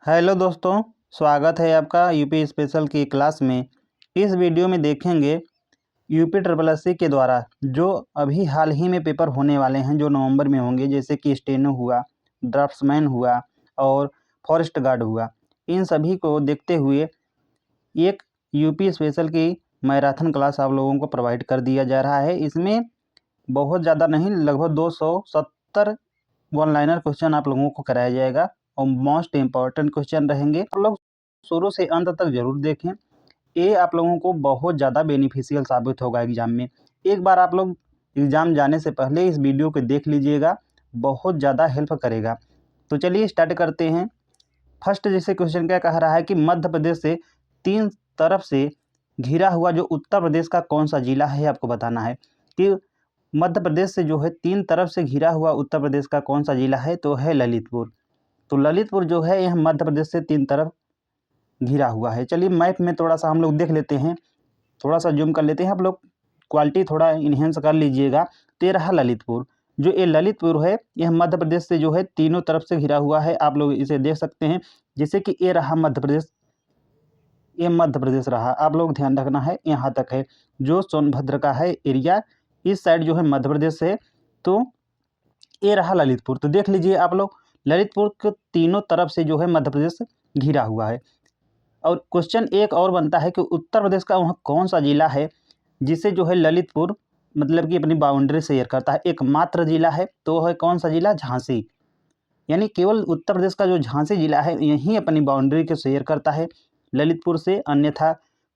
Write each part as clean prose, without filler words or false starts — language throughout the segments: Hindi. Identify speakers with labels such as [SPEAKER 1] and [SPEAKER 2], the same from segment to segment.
[SPEAKER 1] हेलो दोस्तों, स्वागत है आपका यूपी स्पेशल की क्लास में। इस वीडियो में देखेंगे यूपी ट्रिपल एससी के द्वारा जो अभी हाल ही में पेपर होने वाले हैं, जो नवंबर में होंगे, जैसे कि स्टेनो हुआ, ड्राफ्ट्समैन हुआ और फॉरेस्ट गार्ड हुआ। इन सभी को देखते हुए एक यूपी स्पेशल की मैराथन क्लास आप लोगों को प्रोवाइड कर दिया जा रहा है। इसमें बहुत ज़्यादा नहीं, लगभग 270 वन लाइनर क्वेश्चन आप लोगों को कराया जाएगा और मोस्ट इम्पॉर्टेंट क्वेश्चन रहेंगे। आप लोग शुरू से अंत तक जरूर देखें, ये आप लोगों को बहुत ज़्यादा बेनिफिशियल साबित होगा एग्जाम में। एक बार आप लोग एग्जाम जाने से पहले इस वीडियो को देख लीजिएगा, बहुत ज़्यादा हेल्प करेगा। तो चलिए स्टार्ट करते हैं। फर्स्ट जैसे क्वेश्चन क्या कह रहा है कि मध्य प्रदेश से 3 तरफ से घिरा हुआ जो उत्तर प्रदेश का कौन सा जिला है, आपको बताना है कि मध्य प्रदेश से जो है 3 तरफ से घिरा हुआ उत्तर प्रदेश का कौन सा जिला है, तो है ललितपुर। तो ललितपुर जो है यह मध्य प्रदेश से 3 तरफ घिरा हुआ है। चलिए मैप में थोड़ा सा हम लोग देख लेते हैं, थोड़ा सा जूम कर लेते हैं। आप लोग क्वालिटी थोड़ा इन्हेंस कर लीजिएगा। तो ये रहा ललितपुर। जो ये ललितपुर है यह मध्य प्रदेश से जो है तीनों तरफ से घिरा हुआ है, आप लोग इसे देख सकते हैं। जैसे कि ये रहा मध्य प्रदेश, ये मध्य प्रदेश रहा, आप लोग ध्यान रखना है यहाँ तक है। जो सोनभद्र का है एरिया, इस साइड जो है मध्य प्रदेश से। तो ये रहा ललितपुर। तो देख लीजिए आप लोग, ललितपुर के तीनों तरफ से जो है मध्य प्रदेश घिरा हुआ है। और क्वेश्चन एक और बनता है कि उत्तर प्रदेश का वहाँ कौन सा जिला है जिसे जो है ललितपुर मतलब कि अपनी बाउंड्री शेयर करता है। एकमात्र जिला है, तो वह है कौन सा जिला? झांसी। यानी केवल उत्तर प्रदेश का जो झांसी जिला है यही अपनी बाउंड्री के शेयर करता है ललितपुर से, अन्यथा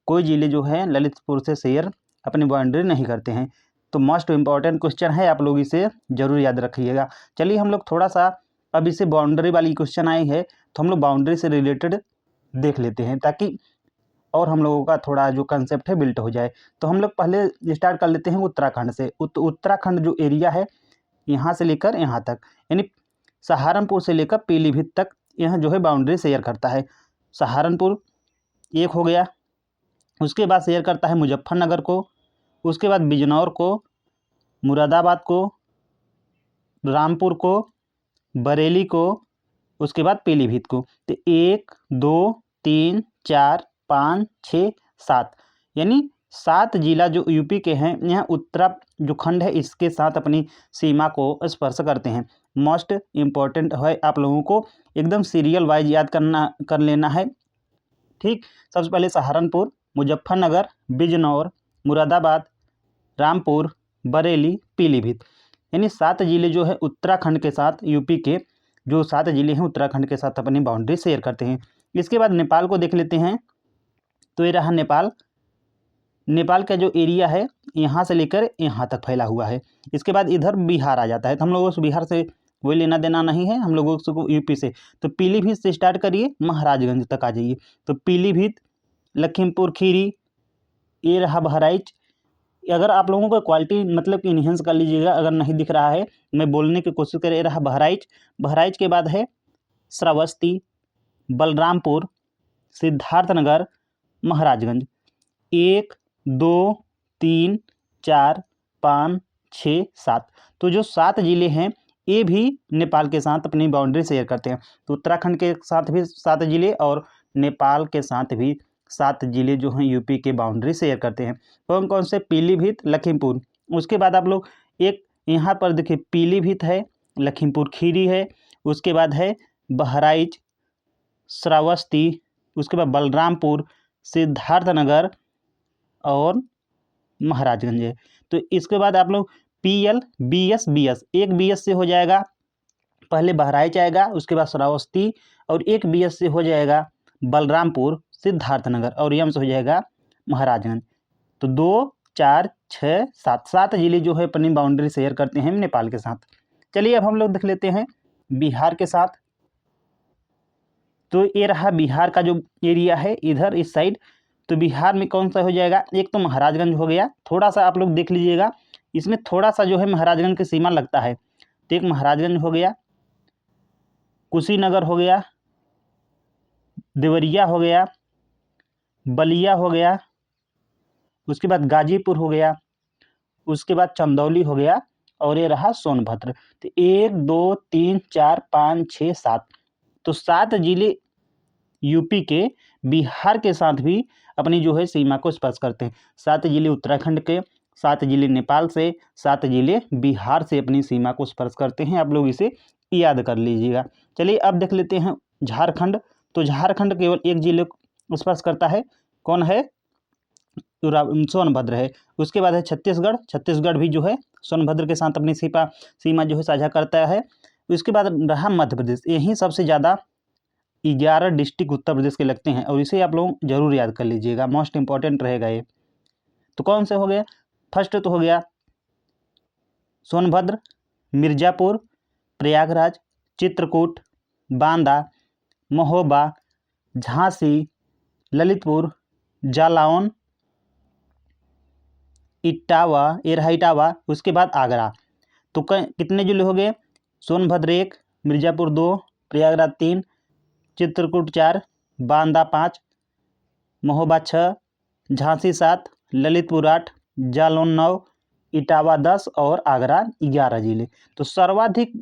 [SPEAKER 1] कोई जिले जो है ललितपुर से शेयर अपनी बाउंड्री नहीं करते हैं। तो मोस्ट इम्पॉर्टेंट क्वेश्चन है, आप लोग इसे जरूर याद रखिएगा। चलिए हम लोग थोड़ा सा, अब इसे बाउंड्री वाली क्वेश्चन आई है तो हम लोग बाउंड्री से रिलेटेड देख लेते हैं, ताकि और हम लोगों का थोड़ा जो कंसेप्ट है बिल्ट हो जाए। तो हम लोग पहले स्टार्ट कर लेते हैं उत्तराखंड से। उत्तराखंड जो एरिया है यहाँ से लेकर यहाँ तक, यानी सहारनपुर से लेकर पीलीभीत तक, यह जो है बाउंड्री शेयर करता है। सहारनपुर एक हो गया, उसके बाद शेयर करता है मुजफ्फरनगर को, उसके बाद बिजनौर को, मुरादाबाद को, रामपुर को, बरेली को, उसके बाद पीलीभीत को। तो 1 2 3 4 5 6 7, यानी 7 जिला जो यूपी के हैं, यहाँ उत्तरा जो खंड है इसके साथ अपनी सीमा को स्पर्श करते हैं। मोस्ट इम्पॉर्टेंट है, आप लोगों को एकदम सीरियल वाइज याद कर लेना है। ठीक, सबसे पहले सहारनपुर, मुजफ्फरनगर, बिजनौर, मुरादाबाद, रामपुर, बरेली, पीलीभीत, यानी 7 जिले जो है उत्तराखंड के साथ, यूपी के जो 7 जिले हैं उत्तराखंड के साथ अपनी बाउंड्री शेयर करते हैं। इसके बाद नेपाल को देख लेते हैं। तो ये रहा नेपाल। नेपाल का जो एरिया है यहाँ से लेकर यहाँ तक फैला हुआ है। इसके बाद इधर बिहार आ जाता है, तो हम लोगों से बिहार से कोई लेना देना नहीं है, हम लोगों को यूपी से। तो पीलीभीत से स्टार्ट करिए, महाराजगंज तक आ जाइए। तो पीलीभीत, लखीमपुर खीरी, ये रहा बहराइच। अगर आप लोगों को क्वालिटी मतलब कि इन्हेंस कर लीजिएगा, अगर नहीं दिख रहा है मैं बोलने की कोशिश कर रहा। बहराइच, बहराइच के बाद है श्रावस्ती, बलरामपुर, सिद्धार्थनगर, महाराजगंज। 1 2 3 4 5 6 7, तो जो 7 जिले हैं ये भी नेपाल के साथ अपनी बाउंड्री शेयर करते हैं। तो उत्तराखंड के साथ भी 7 जिले और नेपाल के साथ भी 7 जिले जो हैं यूपी के बाउंड्री शेयर करते हैं। कौन कौन से? पीलीभीत, लखीमपुर। उसके बाद आप लोग एक यहाँ पर देखिए, पीलीभीत है, लखीमपुर खीरी है, उसके बाद है बहराइच, श्रावस्ती, उसके बाद बलरामपुर, सिद्धार्थनगर और महाराजगंज है। तो इसके बाद आप लोग PL, BS, BS, एक BS से हो जाएगा, पहले बहराइच आएगा, उसके बाद श्रावस्ती, और एक BS से हो जाएगा बलरामपुर, सिद्धार्थनगर, और यम से हो जाएगा महाराजगंज। तो 2 4 6 7, 7 जिले जो है अपनी बाउंड्री शेयर करते हैं नेपाल के साथ। चलिए अब हम लोग देख लेते हैं बिहार के साथ। तो ये रहा बिहार का जो एरिया है इधर इस साइड। तो बिहार में कौन सा हो जाएगा? एक तो महाराजगंज हो गया, थोड़ा सा आप लोग देख लीजिएगा, इसमें थोड़ा सा जो है महाराजगंज की सीमा लगता है। तो एक महाराजगंज हो गया, कुशीनगर हो गया, देवरिया हो गया, बलिया हो गया, उसके बाद गाजीपुर हो गया, उसके बाद चंदौली हो गया, और ये रहा सोनभद्र। तो 1 2 3 4 5 6 7, तो 7 जिले यूपी के बिहार के साथ भी अपनी जो है सीमा को स्पर्श करते हैं। 7 जिले उत्तराखंड के, 7 जिले नेपाल से, 7 जिले बिहार से अपनी सीमा को स्पर्श करते हैं। आप लोग इसे याद कर लीजिएगा। चलिए अब देख लेते हैं झारखंड। तो झारखंड केवल एक जिले को स्पर्श करता है, कौन है? सोनभद्र है। उसके बाद है छत्तीसगढ़, छत्तीसगढ़ भी जो है सोनभद्र के साथ अपनी सीमा जो है साझा करता है। उसके बाद रहा मध्य प्रदेश। यही सबसे ज़्यादा 11 डिस्ट्रिक्ट उत्तर प्रदेश के लगते हैं और इसे आप लोग जरूर याद कर लीजिएगा, मोस्ट इंपॉर्टेंट रहेगा ये। तो कौन से हो गए? फर्स्ट तो हो गया सोनभद्र, मिर्ज़ापुर, प्रयागराज, चित्रकूट, बांदा, महोबा, झांसी, ललितपुर, जालौन, इटावा, उसके बाद आगरा। तो कितने जिले हो गए? सोनभद्र 1, मिर्ज़ापुर 2, प्रयागराज 3, चित्रकूट 4, बांदा 5, महोबा 6, झांसी 7, ललितपुर 8, जालौन 9, इटावा 10 और आगरा 11 जिले। तो सर्वाधिक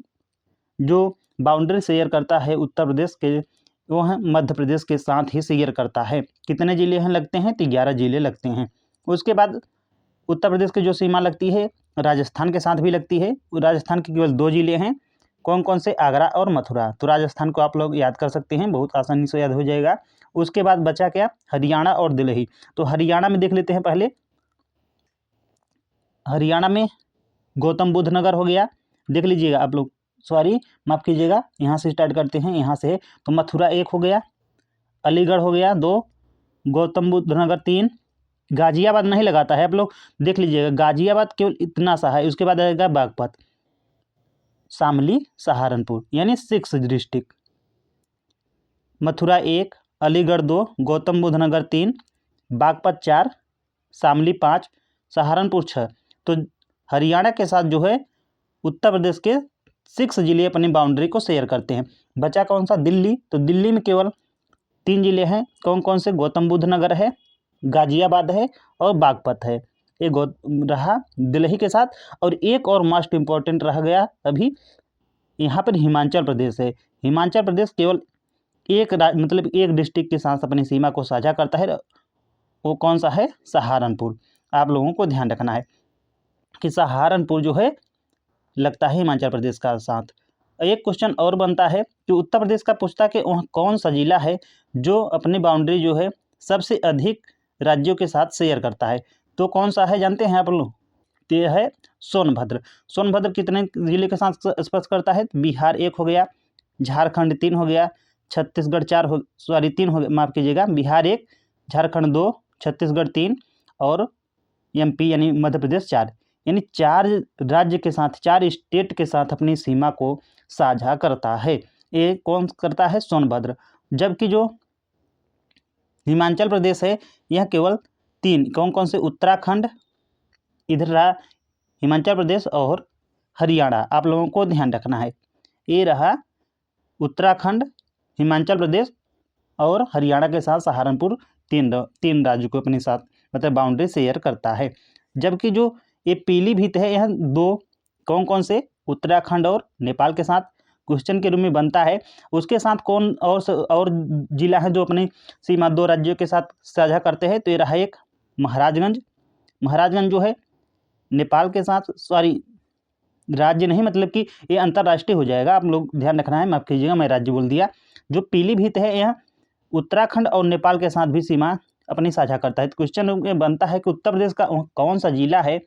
[SPEAKER 1] जो बाउंड्री शेयर करता है उत्तर प्रदेश के, वो है मध्य प्रदेश के साथ ही शेयर करता है। कितने जिले हैं लगते हैं? तो 11 जिले लगते हैं। उसके बाद उत्तर प्रदेश की जो सीमा लगती है राजस्थान के साथ भी लगती है। राजस्थान के केवल 2 जिले हैं, कौन कौन से? आगरा और मथुरा। तो राजस्थान को आप लोग याद कर सकते हैं, बहुत आसानी से याद हो जाएगा। उसके बाद बचा क्या? हरियाणा और दिल्ली। तो हरियाणा में देख लेते हैं पहले। हरियाणा में गौतम बुद्ध नगर हो गया, देख लीजिएगा आप लोग, सॉरी माफ़ कीजिएगा, यहाँ से स्टार्ट करते हैं, यहाँ से। तो मथुरा 1 हो गया, अलीगढ़ हो गया 2, गौतम बुद्ध नगर 3, गाजियाबाद नहीं लगाता है, आप लोग देख लीजिएगा, गाजियाबाद केवल इतना सा है। उसके बाद आएगा बागपत, शामली, सहारनपुर, यानी 6 डिस्ट्रिक्ट। मथुरा 1, अलीगढ़ 2, गौतम बुद्ध नगर 3, बागपत 4, शामली 5, सहारनपुर 6। तो हरियाणा के साथ जो है उत्तर प्रदेश के 6 जिले अपनी बाउंड्री को शेयर करते हैं। बचा कौन सा? दिल्ली। तो दिल्ली में केवल 3 जिले हैं, कौन कौन से? गौतम बुद्ध नगर है, गाजियाबाद है और बागपत है। ये रहा दिल्ली के साथ। और एक और मोस्ट इम्पॉर्टेंट रह गया अभी, यहाँ पर हिमाचल प्रदेश है। हिमाचल प्रदेश केवल एक मतलब एक डिस्ट्रिक्ट के साथ अपनी सीमा को साझा करता है, वो कौन सा है? सहारनपुर। आप लोगों को ध्यान रखना है कि सहारनपुर जो है लगता है हिमाचल प्रदेश का साथ। एक क्वेश्चन और बनता है कि उत्तर प्रदेश का पूछता कि वह कौन सा जिला है जो अपनी बाउंड्री जो है सबसे अधिक राज्यों के साथ शेयर करता है। तो कौन सा है जानते हैं आप लोग? तो यह है सोनभद्र। सोनभद्र कितने जिले के साथ स्पर्श करता है? बिहार 1 हो गया, झारखंड 3 हो गया, छत्तीसगढ़ 3 हो गया, माफ़ कीजिएगा, बिहार 1, झारखंड 2, छत्तीसगढ़ 3 और MP यानी मध्य प्रदेश 4, यानी 4 राज्य के साथ, 4 स्टेट के साथ अपनी सीमा को साझा करता है। ये कौन करता है? सोनभद्र। जबकि जो हिमाचल प्रदेश है यह केवल 3, कौन कौन से? उत्तराखंड, इधर रहा हिमाचल प्रदेश और हरियाणा। आप लोगों को ध्यान रखना है, ये रहा उत्तराखंड, हिमाचल प्रदेश और हरियाणा के साथ सहारनपुर, 3 राज्यों को अपने साथ मतलब बाउंड्री शेयर करता है। जबकि जो ये पीलीभीत है यह 2, कौन कौन से? उत्तराखंड और नेपाल के साथ। क्वेश्चन के रूप में बनता है उसके साथ कौन और जिला है जो अपनी सीमा 2 राज्यों के साथ साझा करते हैं। तो ये रहा एक महाराजगंज। महाराजगंज जो है नेपाल के साथ, सॉरी राज्य नहीं, मतलब कि ये अंतर्राष्ट्रीय हो जाएगा, आप लोग ध्यान रखना है, माफ़ कीजिएगा मैं राज्य बोल दिया। जो पीलीभीत है यह उत्तराखंड और नेपाल के साथ भी सीमा अपनी साझा करता है। तो क्वेश्चन में बनता है कि उत्तर प्रदेश का कौन सा जिला है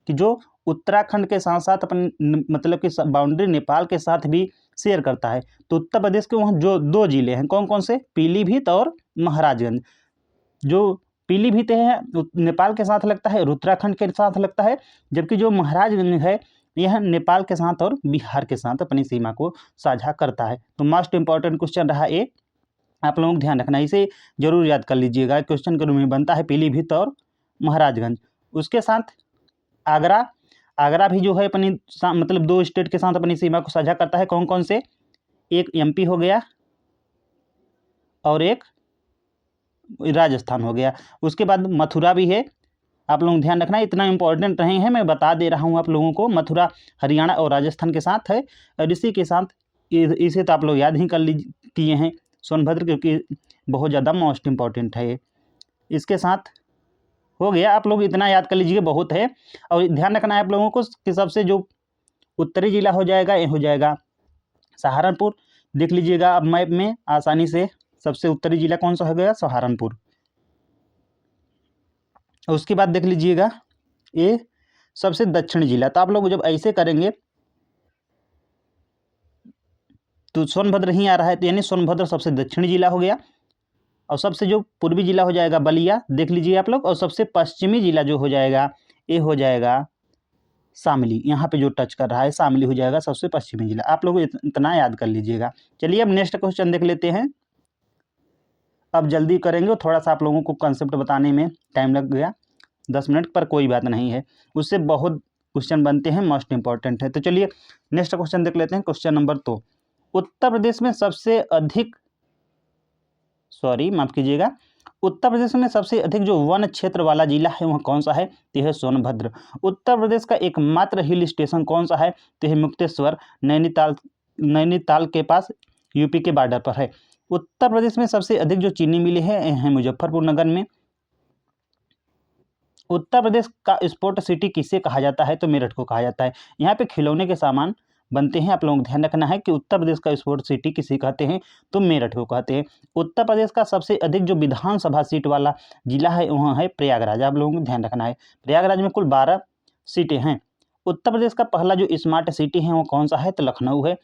[SPEAKER 1] कि जो उत्तराखंड के साथ साथ अपनी मतलब कि बाउंड्री नेपाल के साथ भी शेयर करता है। तो उत्तर प्रदेश के वहाँ जो 2 जिले हैं, कौन कौन से? पीलीभीत और महाराजगंज। जो पीलीभीत है नेपाल के साथ लगता है और उत्तराखंड के साथ लगता है, जबकि जो महाराजगंज है यह नेपाल के साथ और बिहार के साथ अपनी सीमा को साझा करता है। तो मोस्ट इंपॉर्टेंट क्वेश्चन रहा ये, आप लोगों को ध्यान रखना, इसे जरूर याद कर लीजिएगा। क्वेश्चन के रूप में बनता है पीलीभीत और महाराजगंज। उसके साथ आगरा, आगरा भी जो है अपनी मतलब 2 स्टेट के साथ अपनी सीमा को साझा करता है, कौन कौन से? एक MP हो गया और एक राजस्थान हो गया। उसके बाद मथुरा भी है, आप लोग ध्यान रखना, इतना इंपॉर्टेंट नहीं है, मैं बता दे रहा हूँ आप लोगों को। मथुरा हरियाणा और राजस्थान के साथ है और इसी के साथ इसे तो आप लोग याद ही कर किए हैं। सोनभद्र, क्योंकि बहुत ज़्यादा मोस्ट इम्पॉर्टेंट है ये। इसके साथ हो गया, आप लोग इतना याद कर लीजिए, बहुत है। और ध्यान रखना है आप लोगों को कि सबसे जो उत्तरी जिला हो जाएगा ये हो जाएगा सहारनपुर। देख लीजिएगा अब मैप में आसानी से, सबसे उत्तरी जिला कौन सा हो गया, सहारनपुर। और उसके बाद देख लीजिएगा ये सबसे दक्षिण जिला। तो आप लोग जब ऐसे करेंगे तो सोनभद्र ही आ रहा है, तो यानी सोनभद्र सबसे दक्षिणी जिला हो गया। और सबसे जो पूर्वी जिला हो जाएगा बलिया, देख लीजिए आप लोग। और सबसे पश्चिमी जिला जो हो जाएगा ये हो जाएगा शामली। यहाँ पे जो टच कर रहा है शामली हो जाएगा सबसे पश्चिमी जिला। आप लोग इतना याद कर लीजिएगा। चलिए अब नेक्स्ट क्वेश्चन देख लेते हैं। अब जल्दी करेंगे, थोड़ा सा आप लोगों को कंसेप्ट बताने में टाइम लग गया 10 मिनट, पर कोई बात नहीं है, उससे बहुत क्वेश्चन बनते हैं, मोस्ट इंपॉर्टेंट है। तो चलिए नेक्स्ट क्वेश्चन देख लेते हैं। क्वेश्चन नंबर 2, उत्तर प्रदेश में सबसे अधिक, माफ कीजिएगा, उत्तर प्रदेश में सबसे अधिक जो वन क्षेत्र वाला जिला है वह कौन सा है, तो यह है सोनभद्र। उत्तर प्रदेश का एकमात्र हिल स्टेशन कौन सा है, तो यह मुक्तेश्वर, नैनीताल के पास यूपी के बॉर्डर पर है। उत्तर प्रदेश में सबसे अधिक जो चीनी मिलें हैं मुजफ्फरपुर नगर में। उत्तर प्रदेश का स्पोर्ट सिटी किसे कहा जाता है, तो मेरठ को कहा जाता है। यहाँ पे खिलौने के सामान बनते हैं। आप लोगों को ध्यान रखना है कि उत्तर प्रदेश का स्पोर्ट सिटी किसे कहते हैं, तो मेरठ को कहते हैं। उत्तर प्रदेश का सबसे अधिक जो विधानसभा सीट वाला जिला है वहाँ है प्रयागराज। आप लोगों को ध्यान रखना है, प्रयागराज में कुल 12 सीटें हैं। उत्तर प्रदेश का पहला जो स्मार्ट सिटी है वो कौन सा है, तो लखनऊ है।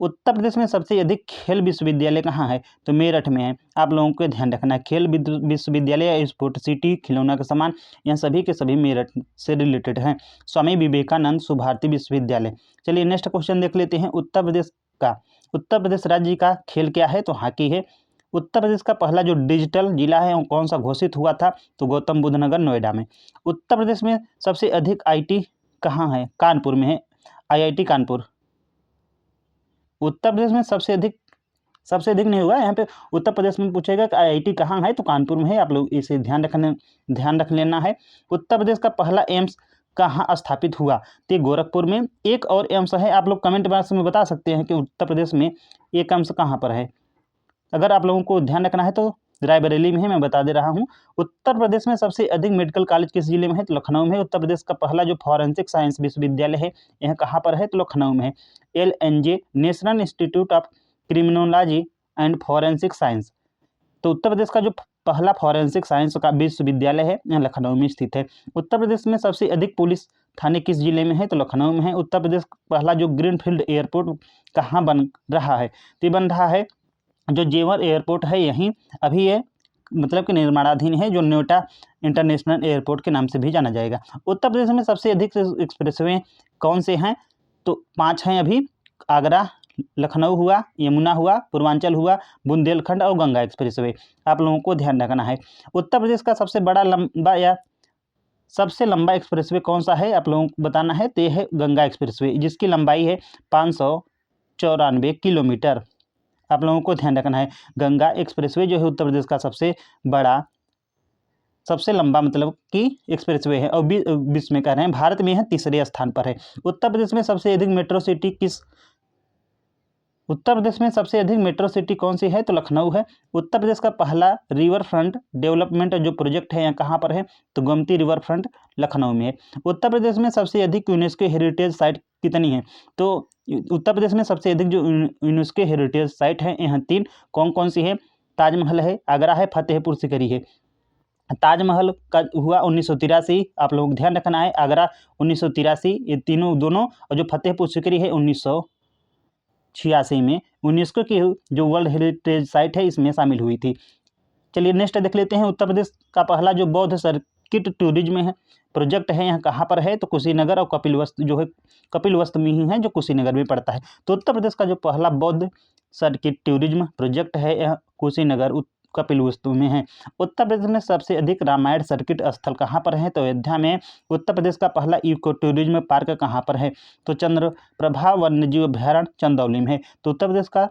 [SPEAKER 1] उत्तर प्रदेश में सबसे अधिक खेल विश्वविद्यालय कहाँ है, तो मेरठ में है। आप लोगों को ध्यान रखना है, खेल विश्वविद्यालय या स्पोर्ट सिटी, खिलौना का सामान, यह सभी के सभी मेरठ से रिलेटेड हैं। स्वामी विवेकानंद सुभारती विश्वविद्यालय। चलिए नेक्स्ट क्वेश्चन देख लेते हैं। उत्तर प्रदेश राज्य का खेल क्या है, तो हॉकी है। उत्तर प्रदेश का पहला जो डिजिटल जिला है वो कौन सा घोषित हुआ था, तो गौतम बुद्ध नगर नोएडा में। उत्तर प्रदेश में सबसे अधिक आईटी कहाँ है, कानपुर में है, आईआईटी कानपुर। उत्तर प्रदेश में सबसे अधिक नहीं हुआ, यहाँ पे उत्तर प्रदेश में पूछेगा कि आईआईटी कहाँ है, तो कानपुर में है। आप लोग इसे ध्यान रख लेना है। उत्तर प्रदेश का पहला एम्स कहाँ स्थापित हुआ, तो गोरखपुर में। एक और एम्स है, आप लोग कमेंट बॉक्स में बता सकते हैं कि उत्तर प्रदेश में एक एम्स कहाँ पर है। अगर आप लोगों को ध्यान रखना है तो रायबरेली में है, मैं बता दे रहा हूँ। उत्तर प्रदेश में सबसे अधिक मेडिकल कॉलेज किस जिले में है, तो लखनऊ में है। उत्तर प्रदेश का पहला जो फॉरेंसिक साइंस विश्वविद्यालय है यह कहाँ पर है, तो लखनऊ में है, LNJ, national institute of criminology and forensic science. तो उत्तर प्रदेश का जो पहला फॉरेंसिक साइंस का विश्वविद्यालय है यह लखनऊ में स्थित है। उत्तर प्रदेश में सबसे अधिक पुलिस थाने किस जिले में है, तो लखनऊ में है। उत्तर प्रदेश पहला जो ग्रीनफील्ड एयरपोर्ट कहाँ बन रहा है, तो बन रहा है जो जेवर एयरपोर्ट है यहीं अभी ये मतलब कि निर्माणाधीन है, जो नोएडा इंटरनेशनल एयरपोर्ट के नाम से भी जाना जाएगा। उत्तर प्रदेश में सबसे अधिक एक्सप्रेसवे कौन से हैं, तो 5 हैं अभी। आगरा, लखनऊ हुआ, यमुना हुआ, पूर्वांचल हुआ, बुंदेलखंड और गंगा एक्सप्रेसवे। आप लोगों को ध्यान रखना है। उत्तर प्रदेश का सबसे बड़ा लंबा या सबसे लंबा एक्सप्रेसवे कौन सा है, आप लोगों को बताना है, तो यह है गंगा एक्सप्रेसवे, जिसकी लंबाई है 594 किलोमीटर। आप लोगों को ध्यान रखना है, गंगा एक्सप्रेसवे जो है उत्तर प्रदेश का सबसे लंबा मतलब कि एक्सप्रेसवे है, और विश्व में कह रहे हैं, भारत में है तीसरे स्थान पर है। उत्तर प्रदेश में सबसे अधिक मेट्रो सिटी कौन सी है, तो लखनऊ है। उत्तर प्रदेश का पहला रिवर फ्रंट डेवलपमेंट जो प्रोजेक्ट है यहाँ कहाँ पर है, तो गोमती रिवर फ्रंट लखनऊ में है। उत्तर प्रदेश में सबसे अधिक यूनेस्को हेरिटेज साइट कितनी है, तो उत्तर प्रदेश में सबसे अधिक जो यूनेस्को हेरिटेज साइट है यहाँ 3, कौन कौन सी है, ताजमहल है, आगरा है, फतेहपुर सीकरी है। ताजमहल का हुआ 1983, आप लोग ध्यान रखना है, आगरा 1983, ये दोनों, और जो फतेहपुर सीकरी है 1986 में यूनेस्को की जो वर्ल्ड हेरिटेज साइट है इसमें शामिल हुई थी। चलिए नेक्स्ट देख लेते हैं। उत्तर प्रदेश का पहला जो बौद्ध सर्किट टूरिज्म है प्रोजेक्ट है यहाँ कहाँ पर है, तो कुशीनगर और कपिलवस्तु जो है कपिलवस्तु में ही है, जो कुशीनगर में पड़ता है। तो उत्तर प्रदेश का जो पहला बौद्ध सर्किट टूरिज्म प्रोजेक्ट है यह कुशीनगर कपिलवस्तु में है। उत्तर प्रदेश में सबसे अधिक रामायण सर्किट स्थल कहाँ पर है, तो अयोध्या में। उत्तर प्रदेश का पहला इको टूरिज्म पार्क कहाँ पर है, तो चंद्रप्रभा वन्यजीव अभ्यारण्य चंदौली में है। तो उत्तर प्रदेश का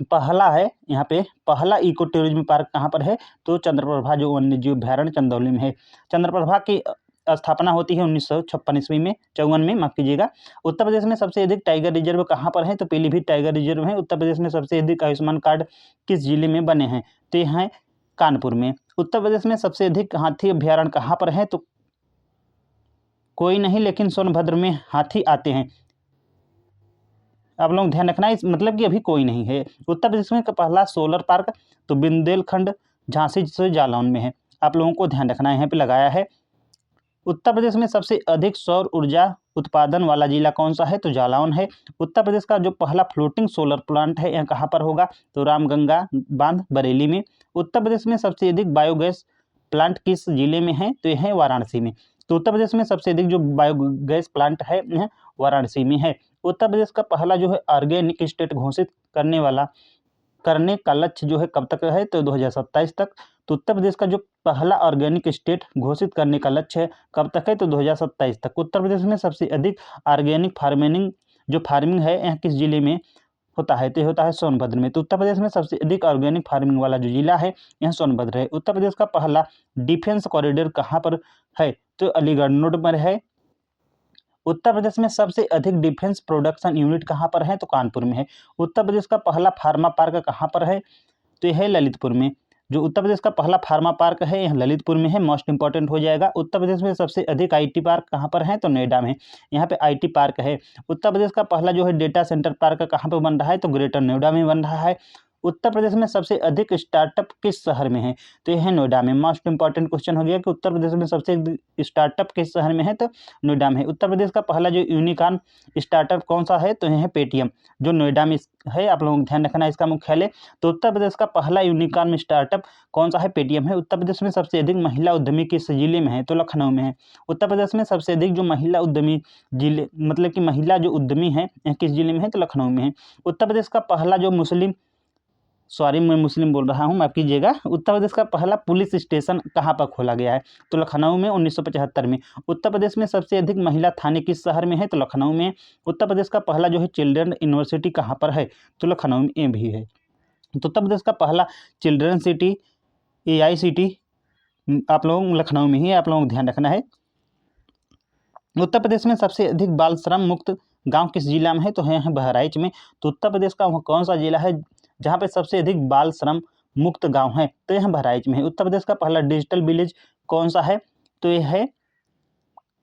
[SPEAKER 1] पहला है यहाँ पे, पहला इको टूरिज्म पार्क कहाँ पर है, तो चंद्रप्रभा जो वन्यजीव अभ्यारण्य चंदौली में है। चंद्रप्रभा की स्थापना होती है 1956 ईस्वी में, 54 में, माफ कीजिएगा। उत्तर प्रदेश में सबसे अधिक टाइगर रिजर्व कहाँ पर है? तो पीलीभीत टाइगर रिजर्व है। उत्तर प्रदेश में सबसे अधिक आयुष्मान कार्ड किस जिले में बने हैं? तो ये हैं कानपुर में। उत्तर प्रदेश में सबसे अधिक हाथी अभ्यारण्य कहाँ पर है? तो कोई नहीं, लेकिन सोनभद्र में हाथी आते हैं। आप लोग ध्यान रखना, इस मतलब कि अभी कोई नहीं है। उत्तर प्रदेश में पहला सोलर पार्क तो बुंदेलखंड झांसी से जालौन में है। आप लोगों को ध्यान रखना है, यहाँ पे लगाया है। उत्तर प्रदेश में सबसे अधिक सौर ऊर्जा उत्पादन वाला जिला कौन सा है? तो जालौन है। उत्तर प्रदेश का जो पहला फ्लोटिंग सोलर प्लांट है यह कहाँ पर होगा? तो रामगंगा बांध बरेली में। उत्तर प्रदेश में सबसे अधिक बायोगैस प्लांट किस जिले में है? तो यह है वाराणसी में। तो उत्तर प्रदेश में सबसे अधिक जो बायोगैस प्लांट है यह वाराणसी में है। उत्तर प्रदेश का पहला जो है ऑर्गेनिक स्टेट घोषित करने का लक्ष्य जो है कब तक है? तो 2027 तक। तो उत्तर प्रदेश का जो पहला ऑर्गेनिक स्टेट घोषित करने का लक्ष्य है कब तक है? तो 2027 तक। उत्तर प्रदेश में सबसे अधिक ऑर्गेनिक फार्मिंग है यह किस जिले में होता है? तो होता है सोनभद्र में। तो उत्तर प्रदेश में सबसे अधिक ऑर्गेनिक फार्मिंग वाला जो जिला है यह सोनभद्र है। उत्तर प्रदेश का पहला डिफेंस कॉरिडोर कहाँ पर है? तो अलीगढ़ नोड पर है। उत्तर प्रदेश में सबसे अधिक डिफेंस प्रोडक्शन यूनिट कहाँ पर है? तो कानपुर में है। उत्तर प्रदेश का पहला फार्मा पार्क कहाँ पर है? तो यह है ललितपुर में। जो उत्तर प्रदेश का पहला फार्मा पार्क है यह ललितपुर में है, मोस्ट इंपॉर्टेंट हो जाएगा। उत्तर प्रदेश में सबसे अधिक आईटी पार्क कहाँ पर है? तो नोएडा में। यहाँ पे आईटी पार्क है। उत्तर प्रदेश का पहला जो है डेटा सेंटर पार्क कहाँ पर बन रहा है? तो ग्रेटर नोएडा में बन रहा है। उत्तर प्रदेश में सबसे अधिक स्टार्टअप किस शहर में है? तो यह है नोएडा में। मोस्ट इंपॉर्टेंट क्वेश्चन हो गया कि उत्तर प्रदेश में सबसे स्टार्टअप किस शहर में है? तो नोएडा में है। उत्तर प्रदेश का पहला जो यूनिकॉर्न स्टार्टअप कौन सा है? तो यह है पेटीएम, जो नोएडा में है। आप लोगों को ध्यान रखना है इसका मुख्यालय। तो उत्तर प्रदेश का पहला यूनिकॉर्न स्टार्टअप कौन सा है? पेटीएम है। उत्तर प्रदेश में सबसे अधिक महिला उद्यमी किस जिले में है? तो लखनऊ में है। उत्तर प्रदेश में सबसे अधिक जो महिला उद्यमी जिले मतलब कि महिला जो उद्यमी है किस जिले में है? तो लखनऊ में है। उत्तर प्रदेश का पहला जो मैं मुस्लिम बोल रहा हूँ, माफ कीजिएगा। उत्तर प्रदेश का पहला पुलिस स्टेशन कहाँ पर खोला गया है? तो लखनऊ में 1975 में। उत्तर प्रदेश में सबसे अधिक महिला थाने किस शहर में है? तो लखनऊ में। उत्तर प्रदेश का पहला जो है चिल्ड्रन यूनिवर्सिटी कहाँ पर है? तो लखनऊ में भी है। तो उत्तर प्रदेश का पहला चिल्ड्रन सिटी AICT आप लोग लखनऊ में ही, आप लोगों को ध्यान रखना है। उत्तर प्रदेश में सबसे अधिक बाल श्रम मुक्त गांव किस जिला में है? तो है बहराइच में। तो उत्तर प्रदेश का वह कौन सा जिला है जहां पे सबसे अधिक बाल श्रम मुक्त गांव है? तो यह बहराइच में है। उत्तर प्रदेश का पहला डिजिटल विलेज कौन सा है? तो यह है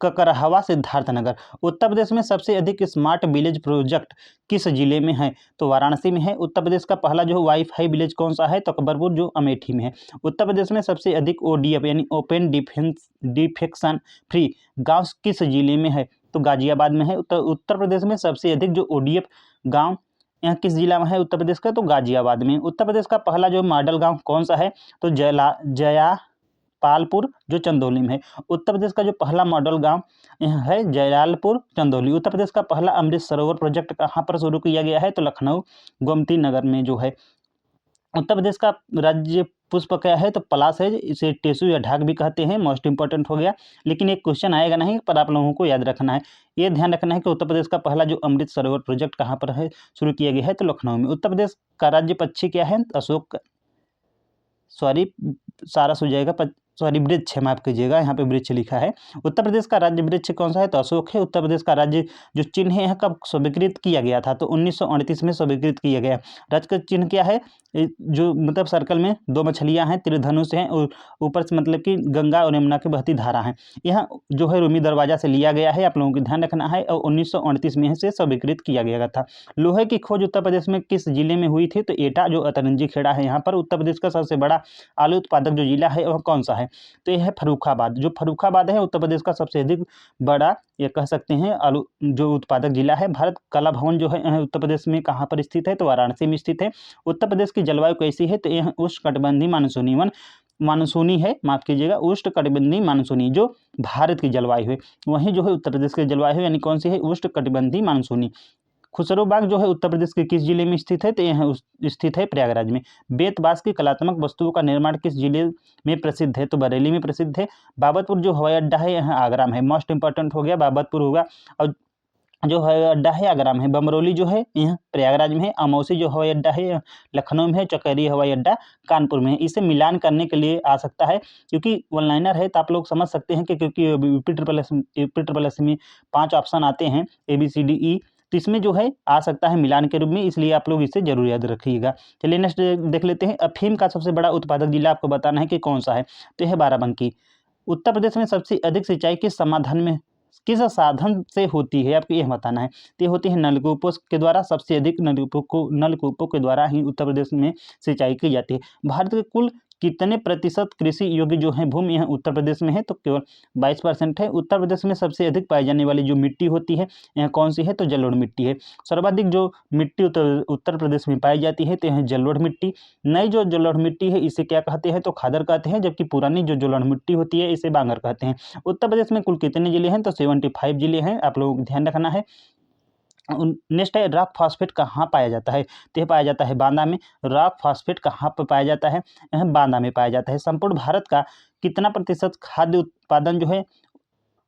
[SPEAKER 1] ककरहवा सिद्धार्थनगर। उत्तर प्रदेश में सबसे अधिक स्मार्ट विलेज प्रोजेक्ट किस जिले में है? तो वाराणसी में है। उत्तर प्रदेश का पहला जो वाईफाई विलेज कौन सा है? तो अकबरपुर, जो अमेठी में है। उत्तर प्रदेश में सबसे अधिक ODF यानी ओपन डिफेक्शन फ्री गांव किस जिले में है? तो गाजियाबाद में है। उत्तर प्रदेश में सबसे अधिक जो ODF गांव यह किस जिला में है? उत्तर प्रदेश का तो गाजियाबाद में। उत्तर प्रदेश का पहला जो मॉडल गांव कौन सा है? तो जयापालपुर, जो चंदौली में है। उत्तर प्रदेश का जो पहला मॉडल गांव यह है जयलालपुर चंदौली। उत्तर प्रदेश का पहला अमृत सरोवर प्रोजेक्ट कहाँ पर शुरू किया गया है? तो लखनऊ गोमती नगर में जो है। उत्तर प्रदेश का राज्य पुष्प क्या है? तो पलाश है। इसे टेसू या ढाक भी कहते हैं। मोस्ट इंपॉर्टेंट हो गया, लेकिन एक क्वेश्चन आएगा नहीं, पर आप लोगों को याद रखना है। ये ध्यान रखना है कि उत्तर प्रदेश का पहला जो अमृत सरोवर प्रोजेक्ट कहाँ पर है शुरू किया गया है? तो लखनऊ में। उत्तर प्रदेश का राज्य पक्षी क्या है? सारस हो जाएगा, वृक्ष है, माफ कीजिएगा, यहाँ पे वृक्ष लिखा है। उत्तर प्रदेश का राज्य वृक्ष कौन सा है? तो अशोक है। उत्तर प्रदेश का राज्य जो चिन्ह है यह कब स्वीकृत किया गया था? तो 1938 में स्वीकृत किया गया। राज्य का चिन्ह क्या है? जो मतलब सर्कल में 2 मछलियां हैं, त्रिधनुष हैं, और ऊपर से मतलब कि गंगा और यमुना की बहती धारा है। यह जो है रूमी दरवाजा से लिया गया है, आप लोगों को ध्यान रखना है, और 1938 में इसे स्वीकृत किया गया था। लोहे की खोज उत्तर प्रदेश में किस जिले में हुई थी? तो एटा, जो अतरंजी खेड़ा है यहाँ पर। उत्तर प्रदेश का सबसे बड़ा आलू उत्पादक जो जिला है वह कौन सा है? तो यह है फर्रुखाबाद। जो फर्रुखाबाद है उत्तर प्रदेश का सबसे अधिक बड़ा, ये कह सकते हैं, आलू जो उत्पादक जिला है। भारत कला भवन जो है उत्तर प्रदेश में कहाँ पर स्थित है? तो वाराणसी में स्थित है। उत्तर प्रदेश की जलवायु कैसी है? तो यह उष्णकटिबंधीय मानसूनी है, माफ कीजिएगा, उष्णकटिबंधीय मानसूनी जो भारत की जलवायु है, वहीं जो है उत्तर प्रदेश की जलवायु यानी कौन सी है? उष्णकटिबंधीय मानसूनी। खुसरोबाग जो है उत्तर प्रदेश के किस जिले में स्थित है? तो यह स्थित है प्रयागराज में। बेतबास की कलात्मक वस्तुओं का निर्माण किस जिले में प्रसिद्ध है? तो बरेली में प्रसिद्ध है। बाबतपुर जो हवाई अड्डा है यह आगरा में है। मोस्ट इंपॉर्टेंट हो गया, बाबतपुर होगा। और जो हवाई अड्डा है आगरा में है, बमरौली जो है यह प्रयागराज में है, अमौसी जो हवाई अड्डा है लखनऊ में है, चौकेरी हवाई अड्डा कानपुर में है। इसे मिलान करने के लिए आ सकता है, क्योंकि वन लाइनर है तो आप लोग समझ सकते हैं कि क्योंकि यूपी ट्रिपल एस में 5 ऑप्शन आते हैं ABCDE, तो इसमें जो है आ सकता है मिलान के रूप में, इसलिए आप लोग इसे जरूर याद रखिएगा। चलिए नेक्स्ट देख लेते हैं। अफीम का सबसे बड़ा उत्पादक जिला आपको बताना है कि कौन सा है, तो यह बाराबंकी। उत्तर प्रदेश में सबसे अधिक सिंचाई किस साधन से होती है, आपको यह बताना है, तो ये होती है नलकूपों के द्वारा। सबसे अधिक नलकूपों के द्वारा ही उत्तर प्रदेश में सिंचाई की जाती है। भारत के कुल कितने प्रतिशत कृषि योग्य जो है भूमि यह उत्तर प्रदेश में है, तो केवल 22% है। उत्तर प्रदेश में सबसे अधिक पाई जाने वाली जो मिट्टी होती है यह कौन सी है, तो जलोढ़ मिट्टी है। सर्वाधिक जो मिट्टी उत्तर प्रदेश में पाई जाती है तो यह जलोढ़ मिट्टी। नई जो जलोढ़ मिट्टी है इसे क्या कहते हैं, तो खादर कहते हैं, जबकि पुरानी जो जलोढ़ मिट्टी होती है इसे बांगर कहते हैं। उत्तर प्रदेश में कुल कितने जिले हैं, तो 75 जिले हैं, आप लोगों को ध्यान रखना है। नेक्स्ट है, रॉक फास्फेट कहाँ पाया जाता है, तो यह पाया जाता है बांदा में। रॉक फास्फेट कहाँ पर पाया जाता है, यह बांदा में पाया जाता है। संपूर्ण भारत का कितना प्रतिशत खाद्य उत्पादन जो है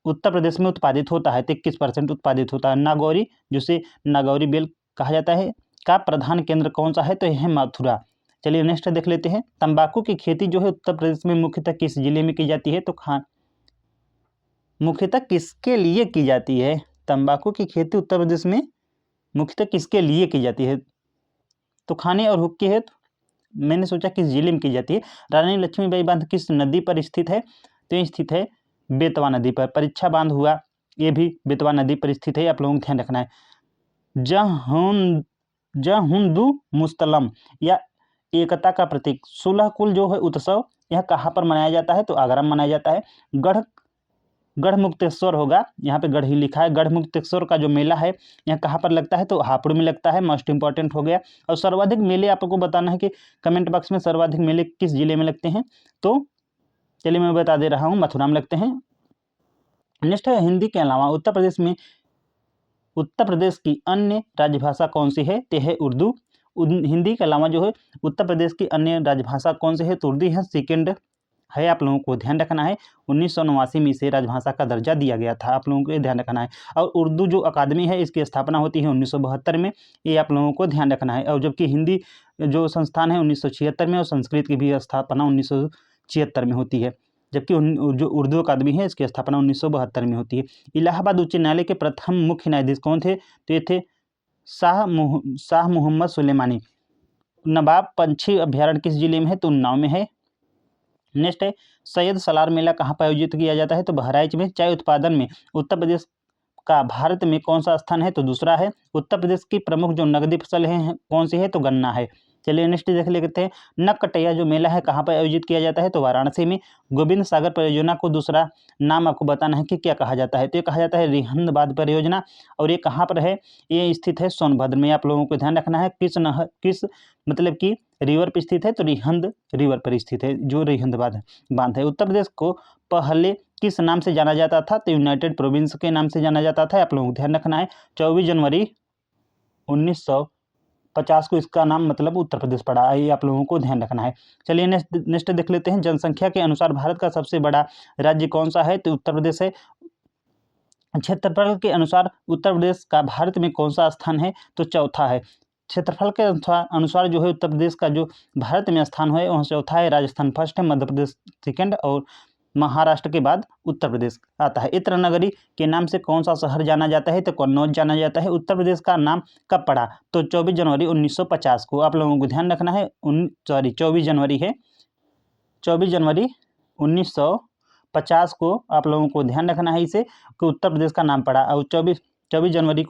[SPEAKER 1] उत्तर प्रदेश में उत्पादित होता है, तो 21% उत्पादित होता है। नागौरी जिसे नागौरी बेल कहा जाता है का प्रधान केंद्र कौन सा है, तो यह है मथुरा। चलिए नेक्स्ट देख लेते हैं। तंबाकू की खेती जो है उत्तर प्रदेश में मुख्यतः किस जिले में की जाती है, तो मुख्यतः किसके लिए की जाती है, तंबाकू की खेती उत्तर प्रदेश में मुख्यतः किसके लिए की जाती है, तो खाने और हुक्के हेतु। मैंने सोचा किस जिले में की जाती है। रानी लक्ष्मीबाई बांध किस नदी पर स्थित है, तो ये स्थित है बेतवा नदी पर। परीक्षा बांध हुआ ये भी बेतवा नदी पर स्थित है, आप लोगों को ध्यान रखना है। जहुंदू मुस्तलम या एकता का प्रतीक 16 कुल जो है उत्सव यह कहाँ पर मनाया जाता है, तो आगरा में मनाया जाता है। गढ़मुक्तेश्वर होगा, यहाँ पे गढ़ ही लिखा है। गढ़मुक्तेश्वर का जो मेला है यह कहाँ पर लगता है, तो हापुड़ में लगता है, मोस्ट इंपॉर्टेंट हो गया। और सर्वाधिक मेले आपको बताना है कि कमेंट बॉक्स में सर्वाधिक मेले किस जिले में लगते हैं, तो चलिए मैं बता दे रहा हूँ, मथुरा में लगते हैं। नेक्स्ट है, हिंदी के अलावा उत्तर प्रदेश की अन्य राजभाषा कौन सी है, तो है उर्दू। हिंदी के अलावा जो है उत्तर प्रदेश की अन्य राजभाषा कौन सी है, तो उर्दू है, सेकेंड है, आप लोगों को ध्यान रखना है। 1989 में इसे राजभाषा का दर्जा दिया गया था, आप लोगों को ये ध्यान रखना है। और उर्दू जो अकादमी है इसकी स्थापना होती है 1972 में, ये आप लोगों को ध्यान रखना है। और जबकि हिंदी जो संस्थान है 1976 में, और संस्कृत की भी स्थापना 1976 में होती है, जबकि जो उर्दू अकादमी है इसकी स्थापना 1972 में होती है। इलाहाबाद उच्च न्यायालय के प्रथम मुख्य न्यायाधीश कौन थे, तो ये थे शाह मोहम्मद सुलेमानी। नवाब पंछी अभ्यारण्य किस जिले में है, तो उन्नाव में है। नेक्स्ट है, सैयद सलार मेला कहाँ पर आयोजित किया जाता है, तो बहराइच में। चाय उत्पादन में उत्तर प्रदेश का भारत में कौन सा स्थान है, तो दूसरा है। उत्तर प्रदेश की प्रमुख जो नकदी फसल है कौन सी है, तो गन्ना है। चलिए नेक्स्ट देख लेते हैं। नक्कटैया जो मेला है कहाँ पर आयोजित किया जाता है, तो वाराणसी में। गोविंद सागर परियोजना को दूसरा नाम आपको बताना है कि क्या कहा जाता है, तो ये कहा जाता है रिहंदबाद परियोजना। और ये कहाँ पर है, ये स्थित है सोनभद्र में, आप लोगों को ध्यान रखना है। किस मतलब कि रिवर पर स्थित है, तो रिहंद रिवर पर स्थित है, जो रिहंदबाद बांध है। उत्तर प्रदेश को पहले किस नाम से जाना जाता था, तो यूनाइटेड प्रोविंस के नाम से जाना जाता था, आप लोगों को ध्यान रखना है। 24 जनवरी 1950 को इसका नाम मतलब उत्तर प्रदेश पड़ा, ये आप लोगों को ध्यान रखना है। चलिए नेक्स्ट देख लेते हैं। जनसंख्या के अनुसार भारत का सबसे बड़ा राज्य कौन सा है, तो उत्तर प्रदेश है। क्षेत्रफल के अनुसार उत्तर प्रदेश का भारत में कौन सा स्थान है, तो चौथा है। क्षेत्रफल के अनुसार जो है उत्तर प्रदेश का जो भारत में स्थान है वह चौथा है। राजस्थान फर्स्ट है, मध्य प्रदेश सेकेंड, और महाराष्ट्र के बाद उत्तर प्रदेश आता है। इत्र नगरी के नाम से कौन सा शहर जाना जाता है, तो कन्नौज जाना जाता है। उत्तर प्रदेश का नाम कब पड़ा, तो 24 जनवरी 1950 को, आप लोगों को ध्यान रखना है। 24 जनवरी है, 24 जनवरी 1950 को आप लोगों को ध्यान रखना है इसे, कि उत्तर प्रदेश का नाम पड़ा। और 24 जनवरी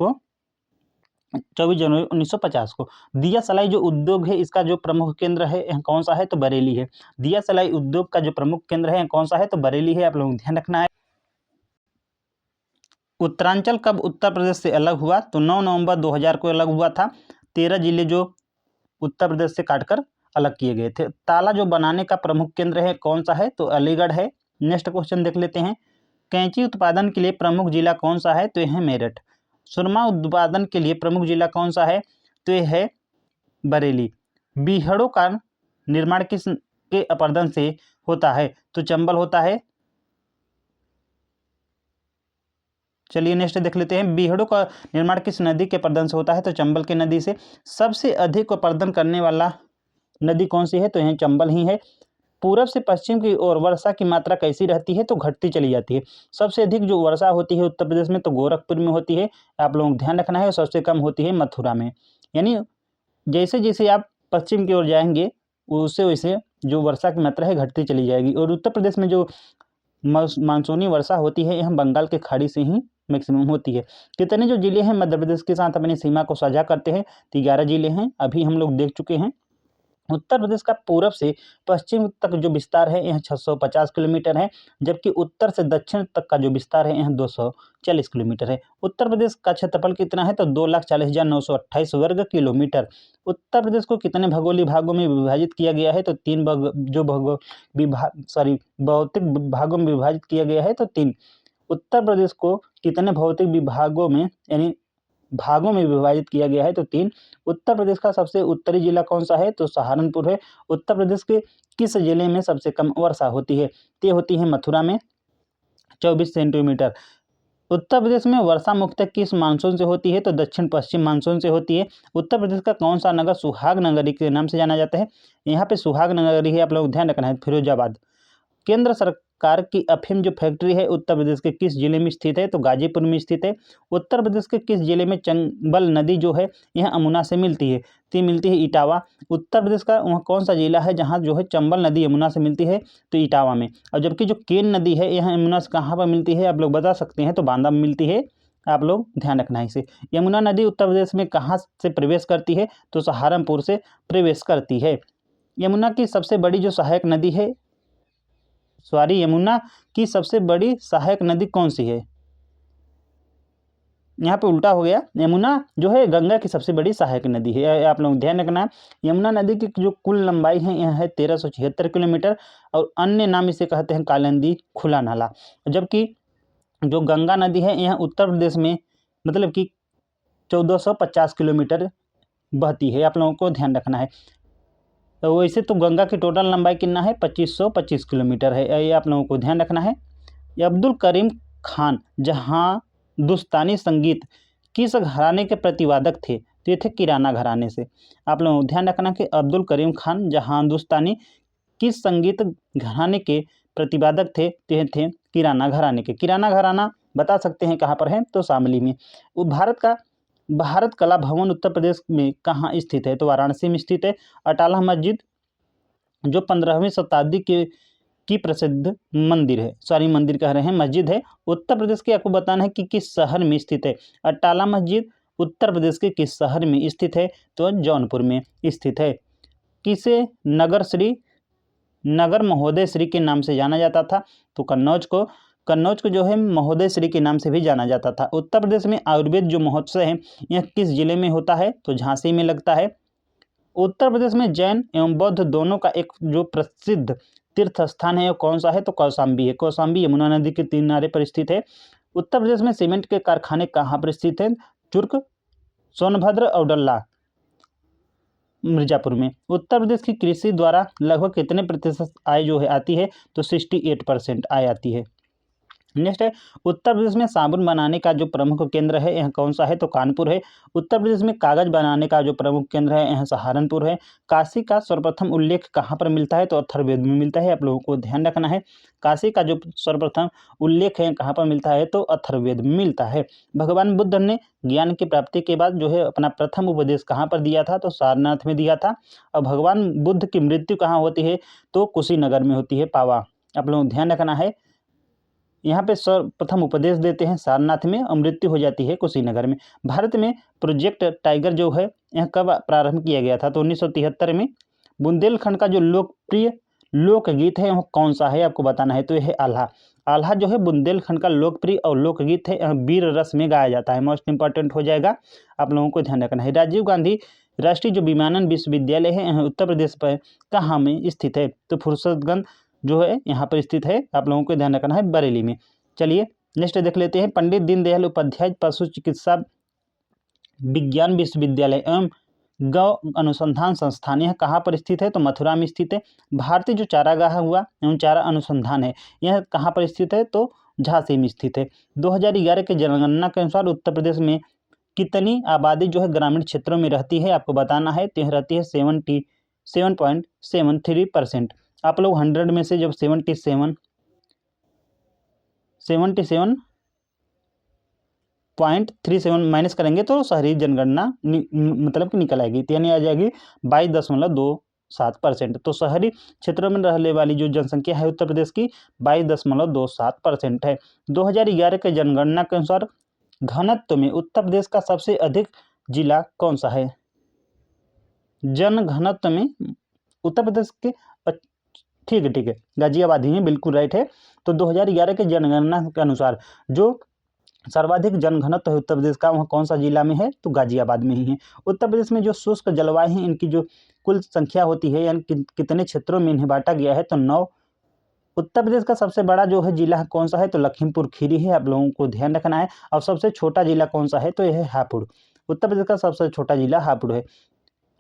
[SPEAKER 1] 1950 को। दिया सलाई जो उद्योग है इसका जो प्रमुख केंद्र है कौन सा है, तो बरेली है। दिया सलाई उद्योग का जो प्रमुख केंद्र है कौन सा है, तो बरेली है, आप लोगों को ध्यान रखना है। उत्तरांचल कब उत्तर प्रदेश से अलग हुआ, तो 9 नवंबर 2000 को अलग हुआ था। 13 जिले जो उत्तर प्रदेश से काटकर अलग किए गए थे। ताला जो बनाने का प्रमुख केंद्र है कौन सा है, तो अलीगढ़ है। नेक्स्ट क्वेश्चन देख लेते हैं। कैंची उत्पादन के लिए प्रमुख जिला कौन सा है, तो यह है मेरठ। सुरमा उत्पादन के लिए प्रमुख जिला कौन सा है, तो यह है बरेली। बीहड़ों का निर्माण किस के अपरदन से होता है, तो चंबल होता है। चलिए नेक्स्ट देख लेते हैं, बीहड़ों का निर्माण किस नदी के प्रदन से होता है? तो चंबल की नदी से। सबसे अधिक प्रदन करने वाला नदी कौन सी है? तो यह चंबल ही है। पूरब से पश्चिम की ओर वर्षा की मात्रा कैसी रहती है? तो घटती चली जाती है। सबसे अधिक जो वर्षा होती है उत्तर प्रदेश में तो गोरखपुर में होती है, आप लोगों को ध्यान रखना है। और सबसे कम होती है मथुरा में। यानी जैसे जैसे आप पश्चिम की ओर जाएंगे उससे वैसे जो वर्षा की मात्रा है घटती चली जाएगी। और उत्तर प्रदेश में जो मानसूनी वर्षा होती है यह बंगाल के खाड़ी से ही मैक्सिमम होती है। कितने जो जिले हैं मध्य प्रदेश के साथ अपनी सीमा को साझा करते हैं? तो 11 जिले हैं, अभी हम लोग देख चुके हैं। उत्तर प्रदेश का पूरब से पश्चिम तक जो विस्तार है यह 650 किलोमीटर है, जबकि उत्तर से दक्षिण तक का जो विस्तार है यह 240 किलोमीटर है। उत्तर प्रदेश का क्षेत्रफल कितना है? तो 2,40,928 वर्ग किलोमीटर। उत्तर प्रदेश को कितने भौगोलिक भागों में विभाजित किया गया है? तो तीन भौतिक भागों में विभाजित किया गया है, तो 3। उत्तर प्रदेश को कितने भौतिक विभागों में यानी भागों में विभाजित किया गया है? तो 3। उत्तर प्रदेश का सबसे उत्तरी जिला कौन सा है? तो सहारनपुर है। उत्तर प्रदेश के किस जिले में सबसे कम वर्षा होती है? तो होती है मथुरा में 24 सेंटीमीटर। उत्तर प्रदेश में वर्षा मुख्यतः किस मानसून से होती है? तो दक्षिण पश्चिम मानसून से होती है। उत्तर प्रदेश का कौन सा नगर सुहाग नगरी के नाम से जाना जाता है? यहाँ पे सुहाग नगरी है, आप लोग ध्यान रखना है, फिरोजाबाद। केंद्र सरकार की अफीम जो फैक्ट्री है उत्तर प्रदेश के किस जिले में स्थित है? तो गाजीपुर में स्थित है। उत्तर प्रदेश के किस जिले में चंबल नदी जो है यह यमुना से मिलती है? तो मिलती है इटावा। उत्तर प्रदेश का वह कौन सा जिला है जहाँ जो है चंबल नदी यमुना से मिलती है? तो इटावा में। और जबकि जो केन नदी है यह यमुना से कहाँ पर मिलती है आप लोग बता सकते हैं? तो बांदा में मिलती है, आप लोग ध्यान रखना है इसे। यमुना नदी उत्तर प्रदेश में कहाँ से प्रवेश करती है? तो सहारनपुर से प्रवेश करती है। यमुना की सबसे बड़ी जो सहायक नदी है यमुना की सबसे बड़ी सहायक नदी कौन सी है? यहाँ पे उल्टा हो गया, यमुना जो है गंगा की सबसे बड़ी सहायक नदी है, आप लोग ध्यान रखना है। यमुना नदी की जो कुल लंबाई है यह है 1376 किलोमीटर और अन्य नाम इसे कहते हैं कालिंदी खुला नाला। जबकि जो गंगा नदी है यह उत्तर प्रदेश में मतलब कि 1450 किलोमीटर बहती है, आप लोगों को ध्यान रखना है। तो वैसे तो गंगा की टोटल लंबाई कितना है? 2525 किलोमीटर है, ये आप लोगों को ध्यान रखना है। ये अब्दुल करीम खान जहाँ हिंदुस्तानी संगीत किस घराने के प्रतिवादक थे? तो ये थे किराना घराने से। आप लोगों को ध्यान रखना कि अब्दुल करीम खान जहाँ हिंदुस्तानी किस संगीत घराने के प्रतिवादक थे? तो ये थे किराना घराने के। किराना घराना बता सकते हैं कहाँ पर है? तो शामली में। वो भारत कला भवन उत्तर प्रदेश में कहाँ स्थित है? तो वाराणसी में स्थित है। अटाला मस्जिद जो 15वीं शताब्दी की प्रसिद्ध मंदिर है, मंदिर कह रहे हैं, मस्जिद है, उत्तर प्रदेश के आपको बताना है कि किस शहर में स्थित है। अटाला मस्जिद उत्तर प्रदेश के किस शहर में स्थित है? तो जौनपुर में स्थित है। किसे नगर महोदय श्री के नाम से जाना जाता था? तो कन्नौज को जो है महोदय श्री के नाम से भी जाना जाता था। उत्तर प्रदेश में आयुर्वेद जो महोत्सव है यह किस जिले में होता है? तो झांसी में लगता है। उत्तर प्रदेश में जैन एवं बौद्ध दोनों का एक जो प्रसिद्ध तीर्थ स्थान है वो कौन सा है? तो कौशाम्बी है। कौशाम्बी यमुना नदी के किनारे पर स्थित है। उत्तर प्रदेश में सीमेंट के कारखाने कहाँ पर स्थित हैं? चुर्क, सोनभद्र और डल्ला मिर्जापुर में। उत्तर प्रदेश की कृषि द्वारा लगभग कितने प्रतिशत आय जो है आती है? तो 68% आय आती है। नेक्स्ट है, उत्तर प्रदेश में साबुन बनाने का जो प्रमुख केंद्र है यह कौन सा है? तो कानपुर है। उत्तर प्रदेश में कागज बनाने का जो प्रमुख केंद्र है यह सहारनपुर है। काशी का सर्वप्रथम उल्लेख कहाँ पर मिलता है? तो अथर्ववेद में मिलता है, आप लोगों को ध्यान रखना है। काशी का जो सर्वप्रथम उल्लेख है कहाँ पर मिलता है? तो अथर्ववेद में मिलता है। भगवान बुद्ध ने ज्ञान की प्राप्ति के बाद जो है अपना प्रथम उपदेश कहाँ पर दिया था? तो सारनाथ में दिया था। और भगवान बुद्ध की मृत्यु कहाँ होती है? तो कुशीनगर में होती है, पावा, आप लोगों को ध्यान रखना है। यहाँ पे सर्वप्रथम उपदेश देते हैं सारनाथ में और मृत्यु हो जाती है कुशीनगर में। भारत में प्रोजेक्ट टाइगर जो है यह कब प्रारंभ किया गया था? तो 1973 में। बुंदेलखंड का जो लोकप्रिय लोकगीत है वह कौन सा है? आपको बताना है। तो यह है आल्हा। आल्हा जो है बुंदेलखंड का लोकप्रिय और लोकगीत है, वीर रस में गाया जाता है। मोस्ट इंपॉर्टेंट हो जाएगा, आप लोगों को ध्यान रखना है। राजीव गांधी राष्ट्रीय जो विमानन विश्वविद्यालय है यह उत्तर प्रदेश पर कहाँ में स्थित है? तो फुर्सतगंज जो है यहाँ पर स्थित है, आप लोगों को ध्यान रखना है, बरेली में। चलिए नेक्स्ट देख लेते हैं। पंडित दीनदयाल उपाध्याय पशु चिकित्सा विज्ञान विश्वविद्यालय एवं गौ अनुसंधान संस्थान यह कहाँ पर स्थित है? तो मथुरा में स्थित है। भारतीय जो चारागाह हुआ एवं चारा अनुसंधान है यह कहाँ पर स्थित है? तो झांसी में स्थित है। 2011 के जनगणना के अनुसार उत्तर प्रदेश में कितनी आबादी जो है ग्रामीण क्षेत्रों में रहती है? आपको बताना है। तो यह रहती है 77.73%। आप लोग 100 में से जब 77.37 माइनस करेंगे तो शहरी जनगणना मतलब कि निकल आएगी, यानी आ जाएगी 22.27%। तो शहरी क्षेत्रों में रहने वाली जो जनसंख्या है उत्तर प्रदेश की 22.27% है। 2011 के जनगणना के अनुसार घनत्व में उत्तर प्रदेश का सबसे अधिक जिला कौन सा है? जन घनत्व में उत्तर प्रदेश के ठीक है गाजियाबाद ही है, बिल्कुल राइट है। तो 2011 के जनगणना के अनुसार जो सर्वाधिक जनघनत्व है उत्तर प्रदेश का वह कौन सा जिला में है? तो गाजियाबाद में ही है। उत्तर प्रदेश में जो शुष्क जलवायु है इनकी जो कुल संख्या होती है यानी कितने क्षेत्रों में इन्हें बांटा गया है? तो 9। उत्तर प्रदेश का सबसे बड़ा जो है जिला कौन सा है? तो लखीमपुर खीरी है, आप लोगों को ध्यान रखना है। और सबसे छोटा जिला कौन सा है? तो यह है हापुड़। उत्तर प्रदेश का सबसे छोटा जिला हापुड़ है।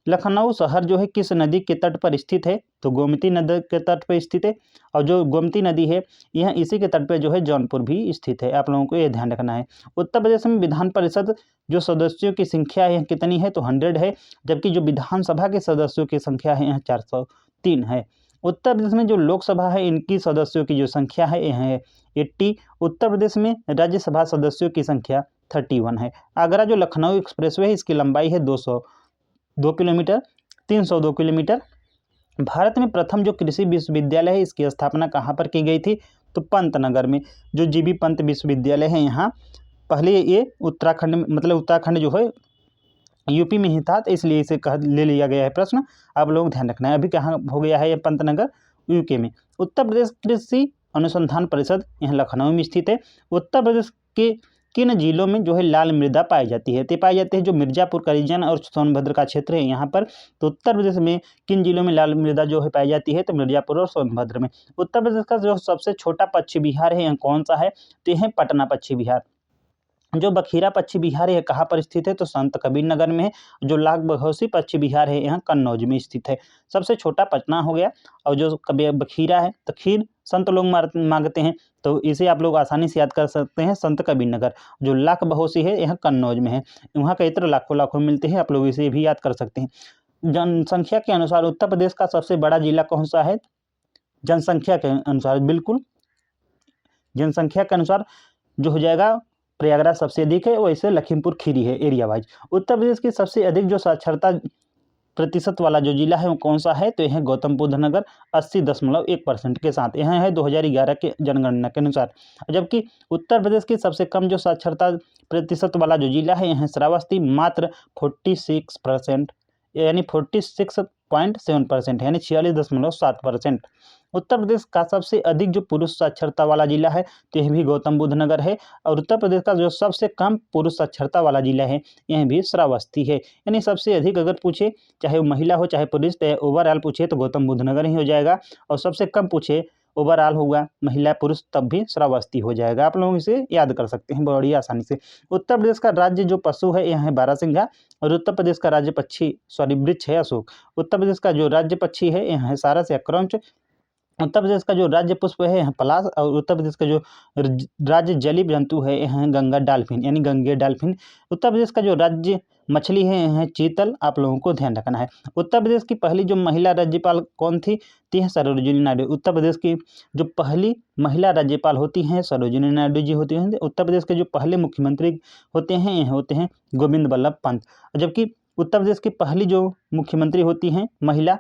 [SPEAKER 1] लखनऊ शहर जो है किस नदी के तट पर स्थित है? तो गोमती नदी के तट पर स्थित है। और जो गोमती नदी है यह इसी के तट पर जो है जौनपुर भी स्थित है, आप लोगों को यह ध्यान रखना है। उत्तर प्रदेश में विधान परिषद जो सदस्यों की संख्या है कितनी है? तो 100 है। जबकि जो विधानसभा के सदस्यों की संख्या है यह 403 है। उत्तर प्रदेश में जो लोकसभा है इनकी सदस्यों की जो संख्या है यह है 80। उत्तर प्रदेश में राज्यसभा सदस्यों की संख्या 31 है। आगरा जो लखनऊ एक्सप्रेसवे है इसकी लंबाई है 202 किलोमीटर, 302 किलोमीटर। भारत में प्रथम जो कृषि विश्वविद्यालय है इसकी स्थापना कहाँ पर की गई थी? तो पंतनगर में। जो जीबी पंत विश्वविद्यालय है यहाँ पहले ये उत्तराखंड मतलब उत्तराखंड जो है यूपी में ही था, तो इसलिए इसे ले लिया गया है प्रश्न। आप लोग ध्यान रखना है। अभी कहाँ हो गया है ये पंतनगर? यूके में। उत्तर प्रदेश कृषि अनुसंधान परिषद यह लखनऊ में स्थित है। उत्तर प्रदेश के किन जिलों में जो है लाल मृदा पाई जाती है? तो पाई जाती है जो मिर्जापुर का रीजन और सोनभद्र का क्षेत्र है यहाँ पर। तो उत्तर प्रदेश में किन जिलों में लाल मृदा जो है पाई जाती है? तो मिर्जापुर और सोनभद्र में। उत्तर प्रदेश का जो सबसे छोटा पश्चिमी बिहार है यह कौन सा है? तो यह है पटना पश्चिमी बिहार। जो बखीरा पश्चिमी बिहार है कहाँ पर स्थित है? तो संत कबीर नगर में है। जो लाख बघौसी पश्चिमी बिहार है यहाँ कन्नौज में स्थित है। सबसे छोटा पटना हो गया। और जो बखीरा है तो खीर संत लोग मांगते हैं, तो इसे आप लोग आसानी से याद कर सकते हैं, संत कबीर नगर। जो लाख बघौसी है यह कन्नौज में है। वहाँ का इत्र लाखों लाखों मिलते हैं, आप लोग इसे भी याद कर सकते हैं। जनसंख्या के अनुसार उत्तर प्रदेश का सबसे बड़ा जिला कौन सा है? जनसंख्या के अनुसार बिल्कुल जनसंख्या के अनुसार जो हो जाएगा प्रयागराज सबसे अधिक है, वैसे लखीमपुर खीरी है एरिया वाइज। उत्तर प्रदेश की सबसे अधिक जो साक्षरता प्रतिशत वाला जो जिला है वो कौन सा है? तो यह गौतम बुद्ध नगर 80.1% के साथ। यह है 2011 के जनगणना के अनुसार। जबकि उत्तर प्रदेश की सबसे कम जो साक्षरता प्रतिशत वाला जो जिला है यह है श्रावस्ती, मात्र 46%, यानी 46.7%, यानी 46.7%। उत्तर प्रदेश का सबसे अधिक जो पुरुष साक्षरता वाला जिला है तो यह भी गौतम बुद्ध नगर है। और उत्तर प्रदेश का जो सबसे कम पुरुष साक्षरता वाला जिला है यह भी श्रावस्ती है। यानी सबसे अधिक अगर पूछे चाहे वो महिला हो चाहे पुरुष, तो ओवरऑल पूछे तो गौतम बुद्ध नगर ही हो जाएगा। और सबसे कम पूछे ओवरऑल होगा महिला पुरुष तब भी श्रावस्ती हो जाएगा। आप लोग इसे याद कर सकते हैं बड़ी आसानी से। उत्तर प्रदेश का राज्य जो पशु है यह है बारहसिंघा। और उत्तर प्रदेश का राज्य वृक्ष है अशोक। उत्तर प्रदेश का जो राज्य पक्षी है यह है सारस या क्रौंच। उत्तर प्रदेश का जो राज्य पुष्प है यह पलाश। और उत्तर प्रदेश का जो राज्य जलीय जंतु है यह है गंगा डॉल्फिन, यानी गंगे डॉल्फिन। उत्तर प्रदेश का जो राज्य मछली है यह है चीतल, आप लोगों को ध्यान रखना है। उत्तर प्रदेश की पहली जो महिला राज्यपाल कौन थी? तो यह सरोजिनी नायडू। उत्तर प्रदेश की जो पहली महिला राज्यपाल होती हैं सरोजिनी नायडू जी होती हैं। उत्तर प्रदेश के जो पहले मुख्यमंत्री होते हैं यह होते हैं गोविंद बल्लभ पंत। जबकि उत्तर प्रदेश की पहली जो मुख्यमंत्री होती हैं महिला,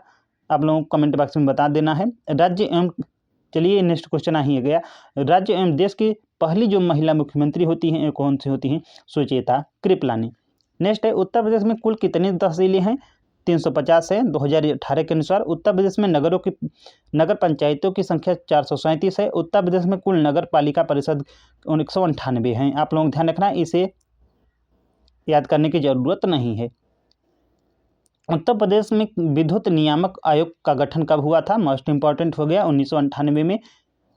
[SPEAKER 1] आप लोगों को कमेंट बॉक्स में बता देना है। राज्य एवं चलिए नेक्स्ट क्वेश्चन आ ही गया। राज्य एवं देश की पहली जो महिला मुख्यमंत्री होती हैं कौन सी होती हैं? सुचेता कृपलानी। नेक्स्ट है उत्तर प्रदेश में कुल कितनी तहसीलें हैं? 350 है 2018 के अनुसार। उत्तर प्रदेश में नगर पंचायतों की संख्या 437 है। उत्तर प्रदेश में कुल नगर पालिका परिषद 198 हैं। आप लोग ध्यान रखना, इसे याद करने की जरूरत नहीं है। उत्तर प्रदेश में विद्युत नियामक आयोग का गठन कब हुआ था? मोस्ट इंपॉर्टेंट हो गया 1998 में।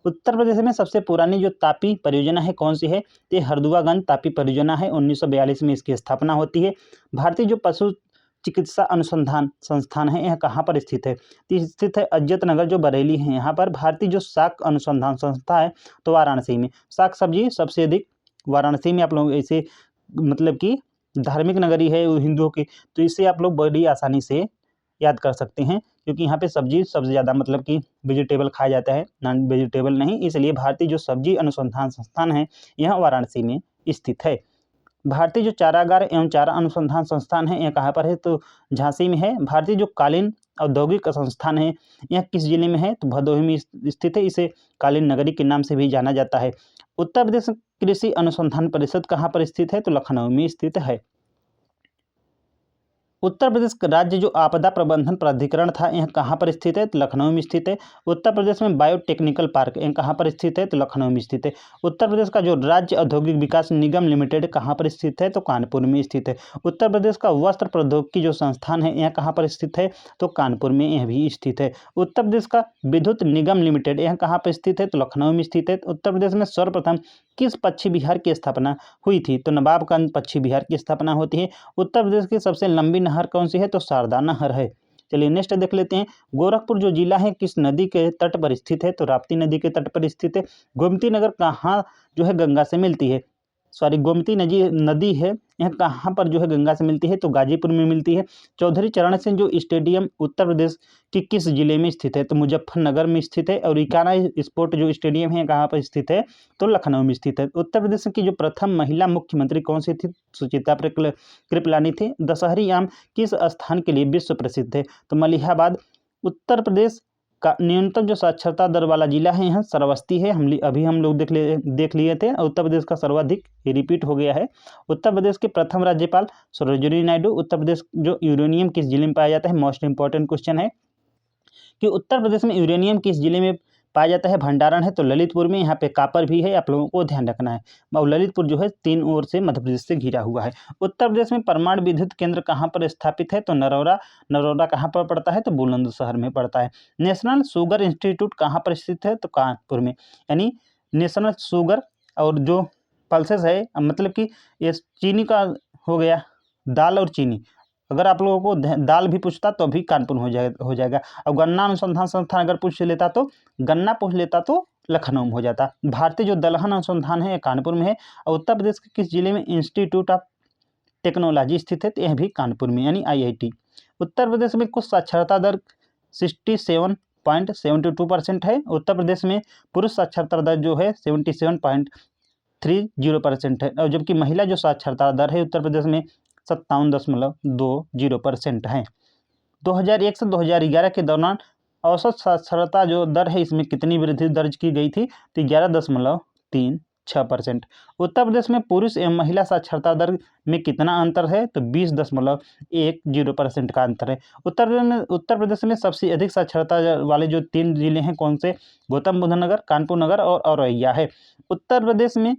[SPEAKER 1] उत्तर प्रदेश में सबसे पुरानी जो तापी परियोजना है कौन सी है? ये हरदुआगंज तापी परियोजना है। 1942 में इसकी स्थापना होती है। भारतीय जो पशु चिकित्सा अनुसंधान संस्थान है यह कहाँ पर स्थित है? तो स्थित है अज्जत नगर जो बरेली है यहाँ पर। भारतीय जो शाक अनुसंधान संस्था है तो वाराणसी में। शाक सब्जी सबसे अधिक वाराणसी में आप लोग ऐसे मतलब कि धार्मिक नगरी है हिंदुओं की, तो इससे आप लोग बड़ी आसानी से याद कर सकते हैं क्योंकि यहाँ पे सब्जी सबसे ज़्यादा मतलब कि वेजिटेबल खाया जाता है, नॉन वेजिटेबल नहीं, इसलिए भारतीय जो सब्जी अनुसंधान संस्थान है यह वाराणसी में स्थित है। भारतीय जो चारागार एवं चारा अनुसंधान संस्थान है यह कहाँ पर है? तो झांसी में है। भारतीय जो कालीन औद्योगिक संस्थान है यह किस जिले में है? तो भदोही में स्थित है। इसे कालीन नगरी के नाम से भी जाना जाता है। उत्तर प्रदेश कृषि अनुसंधान परिषद कहाँ पर स्थित है? तो लखनऊ में स्थित है। उत्तर प्रदेश राज्य जो आपदा प्रबंधन प्राधिकरण था यह कहाँ पर स्थित है? तो लखनऊ में स्थित है। उत्तर प्रदेश में बायोटेक्निकल पार्क यह कहाँ पर स्थित है? तो लखनऊ में स्थित है। उत्तर प्रदेश का जो राज्य औद्योगिक विकास निगम लिमिटेड कहाँ पर स्थित है? तो कानपुर में स्थित है। उत्तर प्रदेश का वस्त्र प्रौद्योगिकी जो संस्थान है यह कहाँ पर स्थित है? तो कानपुर में यह भी स्थित है। उत्तर प्रदेश का विद्युत निगम लिमिटेड यह कहाँ पर स्थित है? तो लखनऊ में स्थित है। उत्तर प्रदेश में सर्वप्रथम किस पश्चिम बिहार की स्थापना हुई थी? तो नवाबगंज पश्चिम बिहार की स्थापना होती है। उत्तर प्रदेश की सबसे लंबी नहर कौन सी है? तो शारदा नहर है। चलिए नेक्स्ट देख लेते हैं। गोरखपुर जो जिला है किस नदी के तट पर स्थित है? तो राप्ती नदी के तट पर स्थित है। गोमती नगर कहाँ जो है गंगा से मिलती है? गोमती नदी है यह कहाँ पर जो है गंगा से मिलती है? तो गाजीपुर में मिलती है। चौधरी चरण सिंह जो स्टेडियम उत्तर प्रदेश के किस जिले में स्थित है? तो मुजफ्फरनगर में स्थित है। और इकाना स्पोर्ट जो स्टेडियम है कहाँ पर स्थित है? तो लखनऊ में स्थित है। उत्तर प्रदेश की जो प्रथम महिला मुख्यमंत्री कौन सी थी? सुचित्रा कृपलानी थी। दशहरी आम किस स्थान के लिए विश्व प्रसिद्ध है? तो मलिहाबाद। उत्तर प्रदेश का न्यूनतम जो साक्षरता दर वाला जिला है यहाँ श्रावस्ती है। हम लोग देख लिए थे। उत्तर प्रदेश का सर्वाधिक रिपीट हो गया है। उत्तर प्रदेश के प्रथम राज्यपाल सरोजिनी नायडू। उत्तर प्रदेश जो यूरेनियम किस जिले में पाया जाता है? मोस्ट इंपॉर्टेंट क्वेश्चन है कि उत्तर प्रदेश में यूरेनियम किस जिले में पाया जाता है? भंडारण है तो ललितपुर में। यहाँ पे कापर भी है, आप लोगों को ध्यान रखना है। और ललितपुर जो है 3 ओर से मध्य प्रदेश से घिरा हुआ है। उत्तर प्रदेश में परमाणु विद्युत केंद्र कहाँ पर स्थापित है? तो नरौरा। नरौरा कहाँ पर पड़ता है? तो बुलंदशहर में पड़ता है। नेशनल शुगर इंस्टीट्यूट कहाँ पर स्थित है? तो कानपुर में। यानी नेशनल शुगर और जो पल्सेस है मतलब कि ये चीनी का हो गया, दाल और चीनी, अगर आप लोगों को दाल भी पूछता तो भी कानपुर हो जाएगा। और गन्ना अनुसंधान संस्थान अगर पूछ लेता तो गन्ना पूछ लेता तो लखनऊ में हो जाता। भारतीय जो दलहन अनुसंधान है कानपुर में है। और उत्तर प्रदेश के किस जिले में इंस्टीट्यूट ऑफ टेक्नोलॉजी स्थित है? तो यह भी कानपुर में यानी IIT। उत्तर प्रदेश में कुछ साक्षरता दर 67.72% है। उत्तर प्रदेश में पुरुष साक्षरता दर जो है 77.30% है। और जबकि महिला जो साक्षरता दर है उत्तर प्रदेश में 57.20% है। 2001 से 2011 के दौरान औसत साक्षरता जो दर है इसमें कितनी वृद्धि दर्ज की गई थी? तो 11.36%। उत्तर प्रदेश में पुरुष एवं महिला साक्षरता दर में कितना अंतर है? तो 20.10% का अंतर है। उत्तर प्रदेश में सबसे अधिक साक्षरता वाले जो 3 जिले हैं कौन से? गौतम बुद्ध नगर, कानपुर नगर और औरैया है। उत्तर प्रदेश में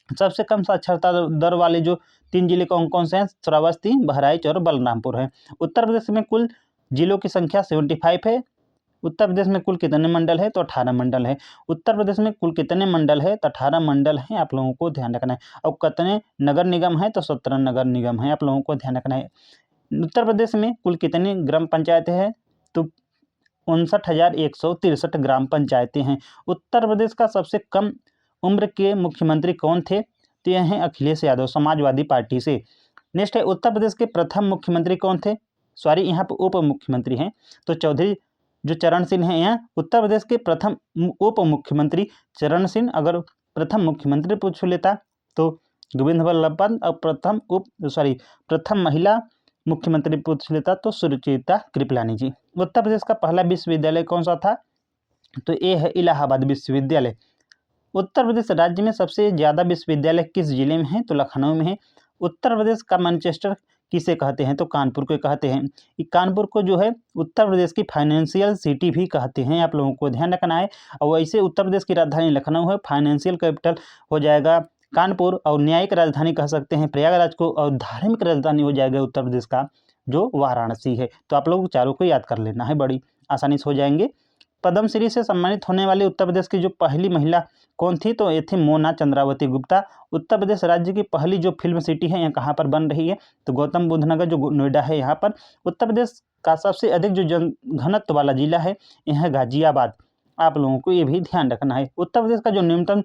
[SPEAKER 1] सबसे कम साक्षरता दर वाले जो 3 जिले कौन कौन से हैं? श्रावस्ती, बहराइच और बलरामपुर है। उत्तर प्रदेश में कुल जिलों की संख्या 75 है। उत्तर प्रदेश में कुल कितने मंडल है? तो 18 मंडल है। उत्तर प्रदेश में कुल कितने मंडल है? तो 18 मंडल हैं, आप लोगों को ध्यान रखना है। और कितने नगर निगम है? तो 17 नगर निगम है, आप लोगों को ध्यान रखना है। उत्तर प्रदेश में कुल कितनी ग्राम पंचायतें हैं? तो 59,163 ग्राम पंचायतें हैं। उत्तर प्रदेश का सबसे कम उम्र के मुख्यमंत्री कौन थे? तो यह हैं अखिलेश यादव, समाजवादी पार्टी से। नेक्स्ट है उत्तर प्रदेश के प्रथम मुख्यमंत्री कौन थे? यहाँ पर उप मुख्यमंत्री हैं तो चौधरी जो चरण सिंह हैं। यहाँ उत्तर प्रदेश के प्रथम उप मुख्यमंत्री चरण सिंह। अगर प्रथम मुख्यमंत्री पूछ लेता तो गोविंद वल्लभ पंत। और प्रथम महिला मुख्यमंत्री पूछ लेता तो सुरुचिता कृपलानी जी। उत्तर प्रदेश का पहला विश्वविद्यालय कौन सा था? तो ये है इलाहाबाद विश्वविद्यालय। उत्तर प्रदेश राज्य में सबसे ज़्यादा विश्वविद्यालय किस जिले में है? तो लखनऊ में है। उत्तर प्रदेश का मैनचेस्टर किसे कहते हैं? तो कानपुर को कहते हैं। कानपुर को जो है उत्तर प्रदेश की फाइनेंशियल सिटी भी कहते हैं, आप लोगों को ध्यान रखना है। और वैसे उत्तर प्रदेश की राजधानी लखनऊ है, फाइनेंशियल कैपिटल हो जाएगा कानपुर, और न्यायिक राजधानी कह सकते हैं प्रयागराज को, और धार्मिक राजधानी हो जाएगा उत्तर प्रदेश का जो वाराणसी है। तो आप लोग चारों को याद कर लेना है, बड़ी आसानी से हो जाएंगे। पद्मश्री से सम्मानित होने वाली उत्तर प्रदेश की जो पहली महिला कौन थी, तो ये थी मोना चंद्रावती गुप्ता। उत्तर प्रदेश राज्य की पहली जो फिल्म सिटी है यह कहाँ पर बन रही है, तो गौतम बुद्ध नगर जो नोएडा है यहाँ पर। उत्तर प्रदेश का सबसे अधिक जो जनघनत्व वाला जिला है यह है गाजियाबाद। आप लोगों को ये भी ध्यान रखना है। उत्तर प्रदेश का जो न्यूनतम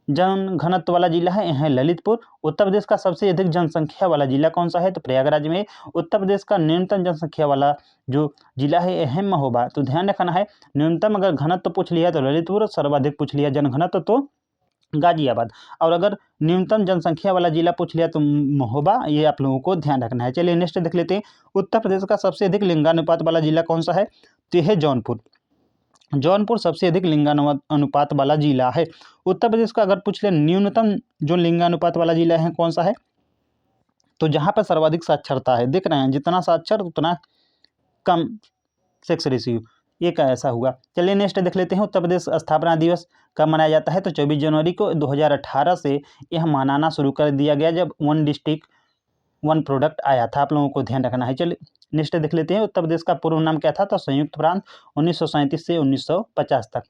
[SPEAKER 1] जनघनत्व वाला जिला है यह है ललितपुर। उत्तर प्रदेश का सबसे अधिक जनसंख्या वाला जिला कौन सा है, तो प्रयागराज में। उत्तर प्रदेश का न्यूनतम जनसंख्या वाला जो जिला है यह है महोबा। तो ध्यान रखना है, न्यूनतम अगर घनत्व पूछ लिया तो ललितपुर, सर्वाधिक पूछ लिया जनघनत्व तो गाजियाबाद, और अगर न्यूनतम जनसंख्या वाला जिला पूछ लिया तो महोबा। ये आप लोगों को ध्यान रखना है। चलिए नेक्स्ट देख लेते हैं। उत्तर प्रदेश का सबसे अधिक लिंगानुपात वाला जिला कौन सा है, तो यह है जौनपुर। जौनपुर सबसे अधिक लिंगानुपात वाला जिला है। उत्तर प्रदेश का अगर पूछ ले न्यूनतम जो लिंगानुपात वाला जिला है कौन सा है, तो जहाँ पर सर्वाधिक साक्षरता है, देख रहे हैं जितना साक्षर उतना कम सेक्स रेशियो, ये क्या ऐसा हुआ। चलिए नेक्स्ट देख लेते हैं। उत्तर प्रदेश स्थापना दिवस कब मनाया जाता है, तो 24 जनवरी को 2018 से यह मनाना शुरू कर दिया गया, जब वन डिस्ट्रिक्ट वन प्रोडक्ट आया था। आप लोगों को ध्यान रखना है। चलिए नेक्स्ट देख लेते हैं। उत्तर प्रदेश का पूर्व नाम क्या था, तो संयुक्त प्रांत 1937 से 1950 तक।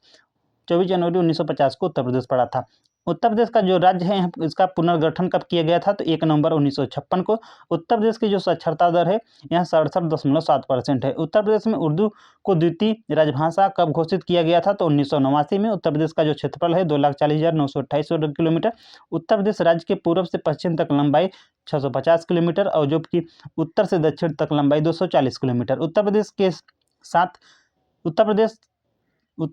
[SPEAKER 1] 24 जनवरी 1950 को उत्तर प्रदेश पड़ा था। उत्तर प्रदेश का जो राज्य है इसका पुनर्गठन कब किया गया था, तो 1 नवंबर 1956 को। उत्तर प्रदेश की जो साक्षरता दर है यह 67.7% है। उत्तर प्रदेश में उर्दू को द्वितीय राजभाषा कब घोषित किया गया था, तो 1989 में। उत्तर प्रदेश का जो क्षेत्रफल है 2,40,928 वर्ग किलोमीटर। उत्तर प्रदेश राज्य के पूर्व से पश्चिम तक लंबाई 650 किलोमीटर और जबकि उत्तर से दक्षिण तक लंबाई 240 किलोमीटर। उत्तर प्रदेश के साथ उत्तर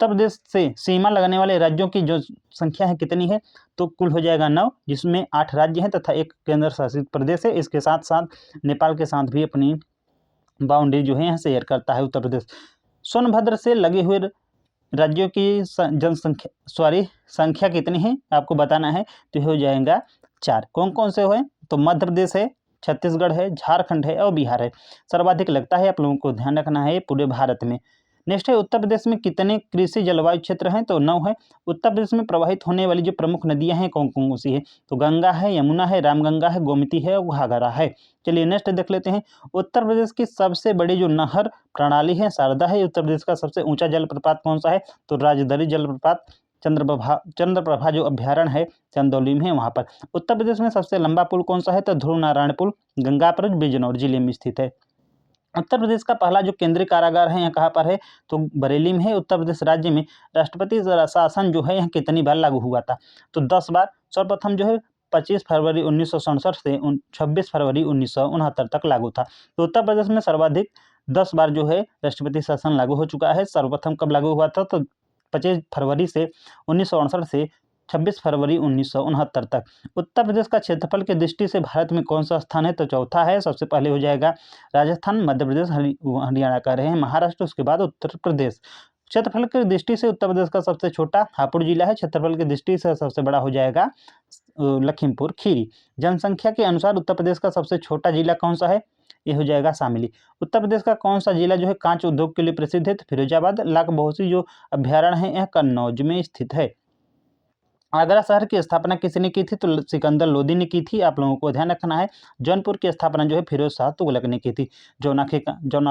[SPEAKER 1] प्रदेश से सीमा लगने वाले राज्यों की जो संख्या है कितनी है, तो कुल हो जाएगा 9, जिसमें 8 राज्य हैं तथा एक केंद्र शासित प्रदेश है। इसके साथ साथ नेपाल के साथ भी अपनी बाउंड्री जो है यहाँ शेयर करता है उत्तर प्रदेश। सोनभद्र से लगे हुए राज्यों की संख्या कितनी है आपको बताना है, तो हो जाएगा 4। कौन कौन से हुए, तो मध्य प्रदेश है, छत्तीसगढ़ है, झारखंड है और बिहार है। सर्वाधिक लगता है, आप लोगों को ध्यान रखना है पूरे भारत में। नेक्स्ट है, उत्तर प्रदेश में कितने कृषि जलवायु क्षेत्र हैं, तो 9 है। उत्तर प्रदेश में प्रवाहित होने वाली जो प्रमुख नदियां हैं कौन कौन सी है, तो गंगा है, यमुना है, रामगंगा है, गोमती है और घाघरा है। चलिए नेक्स्ट देख लेते हैं। उत्तर प्रदेश की सबसे बड़ी जो नहर प्रणाली है शारदा है। उत्तर प्रदेश का सबसे ऊंचा जलप्रपात कौन सा है, तो राजदरी जलप्रपात चंद्रप्रभा जो अभ्यारण्य है चंदौली में है वहाँ पर। उत्तर प्रदेश में सबसे लंबा पुल कौन सा है, तो ध्रुव नारायण पुल गंगापुर बिजनौर जिले में स्थित है। उत्तर प्रदेश का पहला जो केंद्रीय कारागार है यहाँ कहाँ पर है, तो बरेली में है। उत्तर प्रदेश राज्य में राष्ट्रपति शासन जो है यहाँ कितनी बार लागू हुआ था, तो 10 बार। सर्वप्रथम जो है 25 फरवरी 1967 से 26 फरवरी 1969 तक लागू था। तो उत्तर प्रदेश में सर्वाधिक 10 बार जो है राष्ट्रपति शासन लागू हो चुका है। सर्वप्रथम कब लागू हुआ था, तो 25 फरवरी से 1968 से 26 फरवरी 1969 तक। उत्तर प्रदेश का क्षेत्रफल की दृष्टि से भारत में कौन सा स्थान है, तो चौथा है। सबसे पहले हो जाएगा राजस्थान, मध्य प्रदेश, हरियाणा कह रहे हैं, महाराष्ट्र, उसके बाद उत्तर प्रदेश। क्षेत्रफल की दृष्टि से उत्तर प्रदेश का सबसे छोटा हापुड़ जिला है। क्षेत्रफल की दृष्टि से सबसे बड़ा हो जाएगा लखीमपुर खीरी। जनसंख्या के अनुसार उत्तर प्रदेश का सबसे छोटा जिला कौन सा है, ये हो जाएगा शामली। उत्तर प्रदेश का कौन सा जिला जो है कांच उद्योग के लिए प्रसिद्ध है, तो फिरोजाबाद। लाख बहुसी जो अभ्यारण्य है यह कन्नौज में स्थित है। आगरा शहर की स्थापना किसने की थी, तो सिकंदर लोदी ने की थी। आप लोगों को ध्यान रखना है। जौनपुर की स्थापना जो है फिरोज शाह तुगलक ने की थी, जौना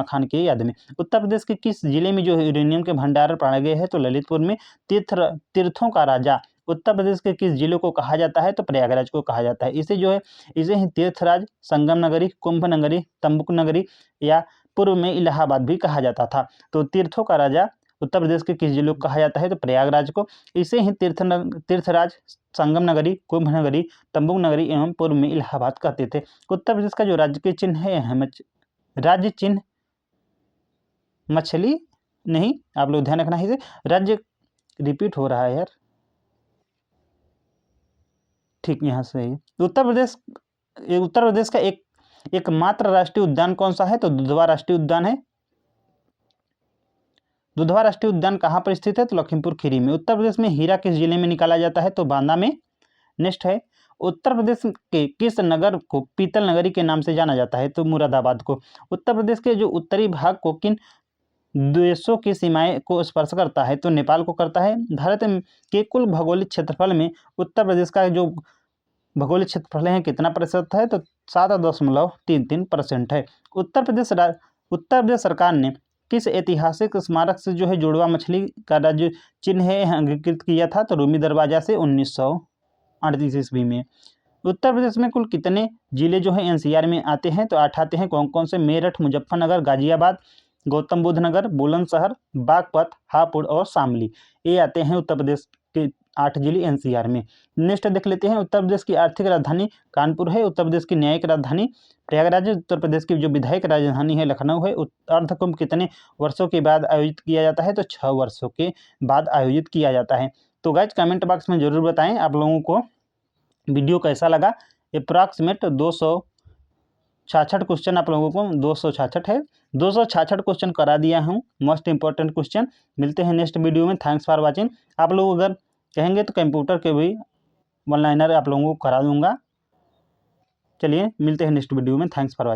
[SPEAKER 1] खान की याद में। उत्तर प्रदेश के किस जिले में जो यूरेनियम के भंडार पाए गए हैं, तो ललितपुर में। तीर्थों का राजा उत्तर प्रदेश के किस जिले को कहा जाता है, तो प्रयागराज को कहा जाता है। इसे जो है इसे ही तीर्थराज, संगम नगरी, कुंभ नगरी, तंबुक नगरी या पूर्व में इलाहाबाद भी कहा जाता था। तो तीर्थों का राजा उत्तर प्रदेश के किस जिले को कहा जाता है, तो प्रयागराज को। इसे ही तीर्थराज, संगम नगरी, कुंभ नगरी, तंबुक नगरी एवं पूर्व में इलाहाबाद कहते थे। उत्तर प्रदेश का जो राज्य के चिन्ह है राज्य चिन्ह मछली नहीं, आप लोग ध्यान रखना है। राज्य रिपीट हो रहा है यार, ठीक यहाँ से है। उत्तर प्रदेश का एकमात्र राष्ट्रीय उद्यान कौन सा है, तो दुधवा राष्ट्रीय उद्यान है। दुधवा राष्ट्रीय उद्यान कहाँ पर स्थित है, तो लखीमपुर खीरी में। उत्तर प्रदेश में हीरा किस जिले में निकाला जाता है, तो बांदा में। नेक्स्ट है, उत्तर प्रदेश के किस नगर को पीतल नगरी के नाम से जाना जाता है, तो मुरादाबाद को। उत्तर प्रदेश के जो उत्तरी भाग को किन देशों की सीमाएं को स्पर्श करता है, तो नेपाल को करता है। भारत के कुल भौगोलिक क्षेत्रफल में उत्तर प्रदेश का जो भौगोलिक क्षेत्रफल है कितना प्रतिशत है, तो 7.33% है। उत्तर प्रदेश सरकार ने किस ऐतिहासिक स्मारक से जो है जुड़वा मछली का राज्य चिन्ह है अंगीकृत किया था? तो रूमी दरवाजा से 1938 ईस्वी में। उत्तर प्रदेश में कुल कितने जिले जो है एनसीआर में आते हैं? तो 8 आते हैं। कौन कौन से? मेरठ, मुजफ्फरनगर, गाजियाबाद, गौतम बुद्ध नगर, बुलंदशहर, बागपत, हापुड़ और शामली। ये आते हैं उत्तर प्रदेश के 8 जिले एनसीआर में। नेक्स्ट देख लेते हैं। उत्तर प्रदेश की आर्थिक राजधानी कानपुर है। उत्तर प्रदेश की न्यायिक राजधानी प्रयागराज है। उत्तर प्रदेश की जो विधायक राजधानी है लखनऊ है। अर्धकुंभ कितने वर्षों के बाद आयोजित किया जाता है? तो 6 वर्षों के बाद आयोजित किया जाता है। तो गाइज कमेंट बॉक्स में जरूर बताएं आप लोगों को वीडियो कैसा लगा। अप्रॉक्सीमेट 266 क्वेश्चन आप लोगों को 266 है 266 क्वेश्चन करा दिया हूँ, मोस्ट इंपॉर्टेंट क्वेश्चन। मिलते हैं नेक्स्ट वीडियो में। Thanks for watching. आप लोग अगर कहेंगे तो कंप्यूटर के भी वन लाइनर आप लोगों को करा दूंगा। चलिए मिलते हैं नेक्स्ट वीडियो में। Thanks for watching.